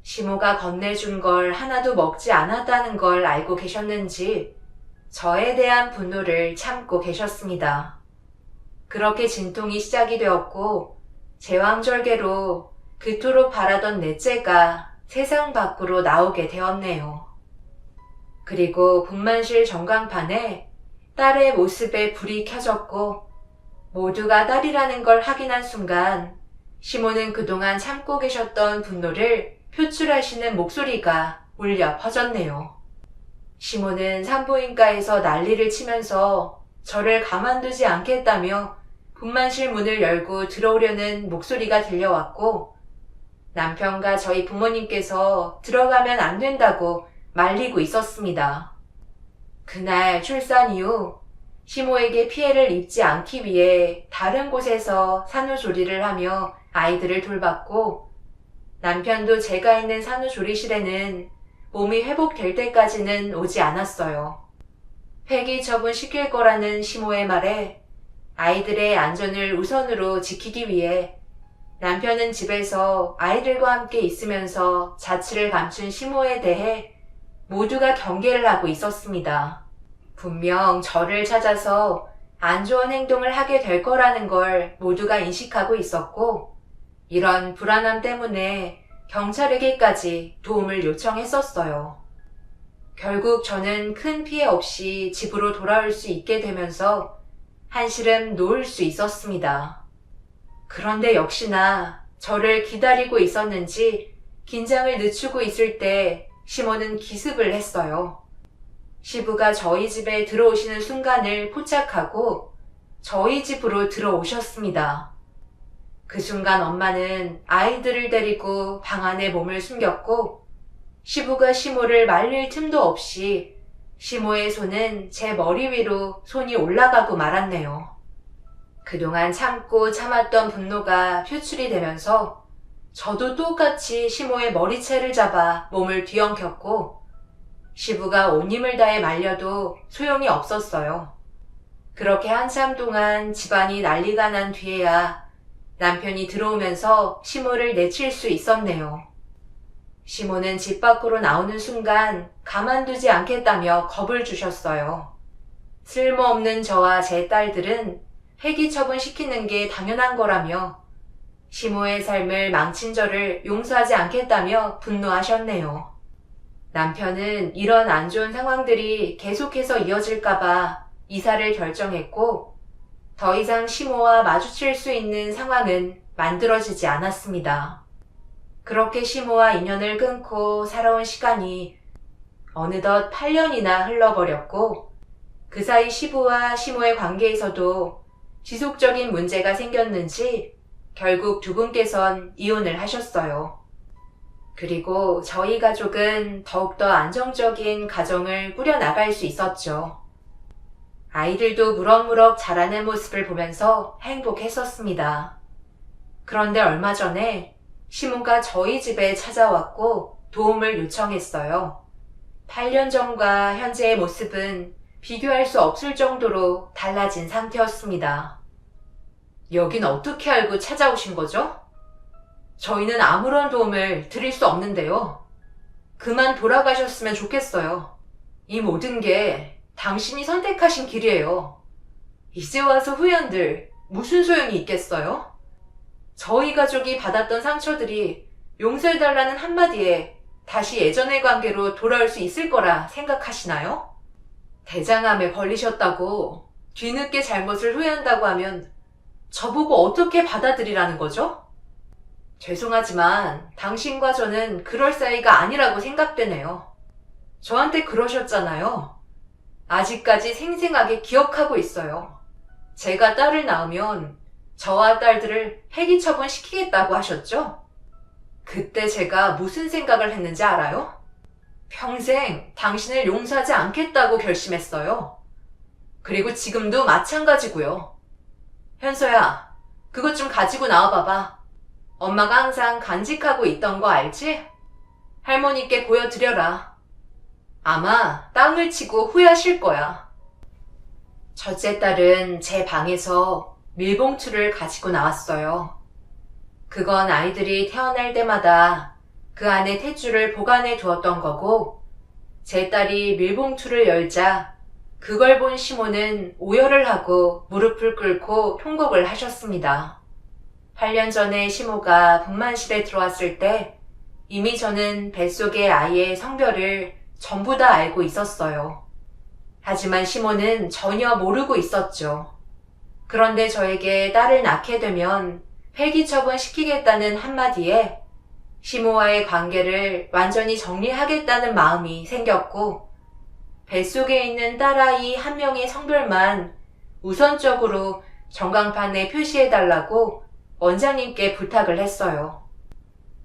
시모가 건네준 걸 하나도 먹지 않았다는 걸 알고 계셨는지 저에 대한 분노를 참고 계셨습니다. 그렇게 진통이 시작이 되었고 제왕절개로 그토록 바라던 넷째가 세상 밖으로 나오게 되었네요. 그리고 분만실 전광판에 딸의 모습에 불이 켜졌고 모두가 딸이라는 걸 확인한 순간 시모는 그동안 참고 계셨던 분노를 표출하시는 목소리가 울려 퍼졌네요. 시모는 산부인과에서 난리를 치면서 저를 가만두지 않겠다며 분만실 문을 열고 들어오려는 목소리가 들려왔고 남편과 저희 부모님께서 들어가면 안 된다고 말리고 있었습니다. 그날 출산 이후 시모에게 피해를 입지 않기 위해 다른 곳에서 산후조리를 하며 아이들을 돌봤고 남편도 제가 있는 산후조리실에는 몸이 회복될 때까지는 오지 않았어요. 폐기 처분시킬 거라는 시모의 말에 아이들의 안전을 우선으로 지키기 위해 남편은 집에서 아이들과 함께 있으면서 자취를 감춘 시모에 대해 모두가 경계를 하고 있었습니다. 분명 저를 찾아서 안 좋은 행동을 하게 될 거라는 걸 모두가 인식하고 있었고 이런 불안함 때문에 경찰에게까지 도움을 요청했었어요. 결국 저는 큰 피해 없이 집으로 돌아올 수 있게 되면서 한시름 놓을 수 있었습니다. 그런데 역시나 저를 기다리고 있었는지 긴장을 늦추고 있을 때 시모는 기습을 했어요. 시부가 저희 집에 들어오시는 순간을 포착하고 저희 집으로 들어오셨습니다. 그 순간 엄마는 아이들을 데리고 방 안에 몸을 숨겼고 시부가 시모를 말릴 틈도 없이 시모의 손은 제 머리 위로 손이 올라가고 말았네요. 그동안 참고 참았던 분노가 표출이 되면서 저도 똑같이 시모의 머리채를 잡아 몸을 뒤엉켰고 시부가 온 힘을 다해 말려도 소용이 없었어요. 그렇게 한참 동안 집안이 난리가 난 뒤에야 남편이 들어오면서 시모를 내칠 수 있었네요. 시모는 집 밖으로 나오는 순간 가만두지 않겠다며 겁을 주셨어요. 쓸모없는 저와 제 딸들은 폐기 처분시키는 게 당연한 거라며 시모의 삶을 망친 저를 용서하지 않겠다며 분노하셨네요. 남편은 이런 안 좋은 상황들이 계속해서 이어질까봐 이사를 결정했고 더 이상 시모와 마주칠 수 있는 상황은 만들어지지 않았습니다. 그렇게 시모와 인연을 끊고 살아온 시간이 어느덧 8년이나 흘러버렸고 그 사이 시부와 시모의 관계에서도 지속적인 문제가 생겼는지 결국 두 분께선 이혼을 하셨어요. 그리고 저희 가족은 더욱더 안정적인 가정을 꾸려나갈 수 있었죠. 아이들도 무럭무럭 자라는 모습을 보면서 행복했었습니다. 그런데 얼마 전에 시모가 저희 집에 찾아왔고 도움을 요청했어요. 8년 전과 현재의 모습은 비교할 수 없을 정도로 달라진 상태였습니다. 여긴 어떻게 알고 찾아오신 거죠? 저희는 아무런 도움을 드릴 수 없는데요. 그만 돌아가셨으면 좋겠어요. 이 모든 게 당신이 선택하신 길이에요. 이제 와서 후회한들 무슨 소용이 있겠어요? 저희 가족이 받았던 상처들이 용서해달라는 한마디에 다시 예전의 관계로 돌아올 수 있을 거라 생각하시나요? 대장암에 걸리셨다고 뒤늦게 잘못을 후회한다고 하면 저보고 어떻게 받아들이라는 거죠? 죄송하지만 당신과 저는 그럴 사이가 아니라고 생각되네요. 저한테 그러셨잖아요. 아직까지 생생하게 기억하고 있어요. 제가 딸을 낳으면 저와 딸들을 폐기 처분시키겠다고 하셨죠? 그때 제가 무슨 생각을 했는지 알아요? 평생 당신을 용서하지 않겠다고 결심했어요. 그리고 지금도 마찬가지고요. 현서야, 그것 좀 가지고 나와봐봐. 엄마가 항상 간직하고 있던 거 알지? 할머니께 보여드려라. 아마 땅을 치고 후회하실 거야. 첫째 딸은 제 방에서 밀봉투를 가지고 나왔어요. 그건 아이들이 태어날 때마다 그 안에 탯줄을 보관해 두었던 거고, 제 딸이 밀봉투를 열자 그걸 본 시모는 오열을 하고 무릎을 꿇고 통곡을 하셨습니다. 8년 전에 시모가 분만실에 들어왔을 때 이미 저는 뱃속의 아이의 성별을 전부 다 알고 있었어요. 하지만 시모는 전혀 모르고 있었죠. 그런데 저에게 딸을 낳게 되면 폐기 처분시키겠다는 한마디에 시모와의 관계를 완전히 정리하겠다는 마음이 생겼고, 뱃속에 있는 딸아이 한 명의 성별만 우선적으로 전광판에 표시해달라고 원장님께 부탁을 했어요.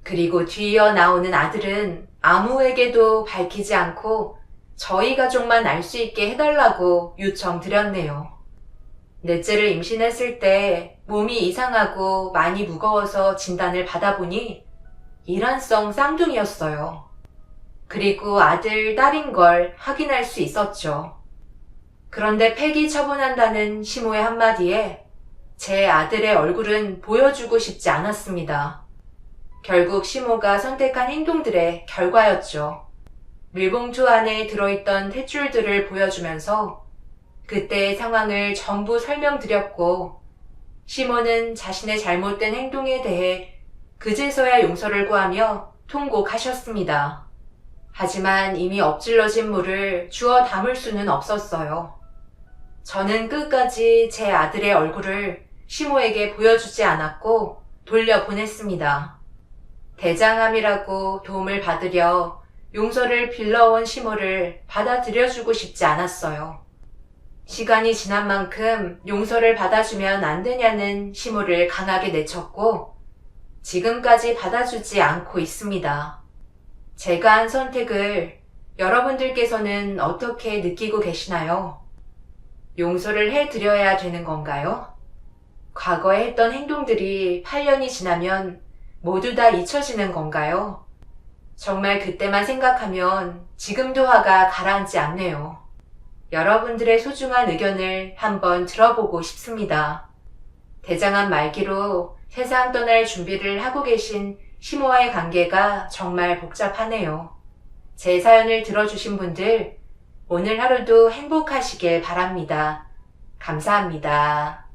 그리고 뒤이어 나오는 아들은 아무에게도 밝히지 않고 저희 가족만 알 수 있게 해달라고 요청드렸네요. 넷째를 임신했을 때 몸이 이상하고 많이 무거워서 진단을 받아보니 일환성 쌍둥이였어요. 그리고 아들, 딸인 걸 확인할 수 있었죠. 그런데 폐기 처분한다는 시모의 한마디에 제 아들의 얼굴은 보여주고 싶지 않았습니다. 결국 시모가 선택한 행동들의 결과였죠. 밀봉투 안에 들어있던 탯줄들을 보여주면서 그때의 상황을 전부 설명드렸고, 시모는 자신의 잘못된 행동에 대해 그제서야 용서를 구하며 통곡하셨습니다. 하지만 이미 엎질러진 물을 주워 담을 수는 없었어요. 저는 끝까지 제 아들의 얼굴을 시모에게 보여주지 않았고 돌려보냈습니다. 대장암이라고 도움을 받으려 용서를 빌러온 시모를 받아들여주고 싶지 않았어요. 시간이 지난 만큼 용서를 받아주면 안 되냐는 시모를 강하게 내쳤고, 지금까지 받아주지 않고 있습니다. 제가 한 선택을 여러분들께서는 어떻게 느끼고 계시나요? 용서를 해드려야 되는 건가요? 과거에 했던 행동들이 8년이 지나면 모두 다 잊혀지는 건가요? 정말 그때만 생각하면 지금도 화가 가라앉지 않네요. 여러분들의 소중한 의견을 한번 들어보고 싶습니다. 대장암 말기로 세상 떠날 준비를 하고 계신 시모와의 관계가 정말 복잡하네요. 제 사연을 들어주신 분들, 오늘 하루도 행복하시길 바랍니다. 감사합니다.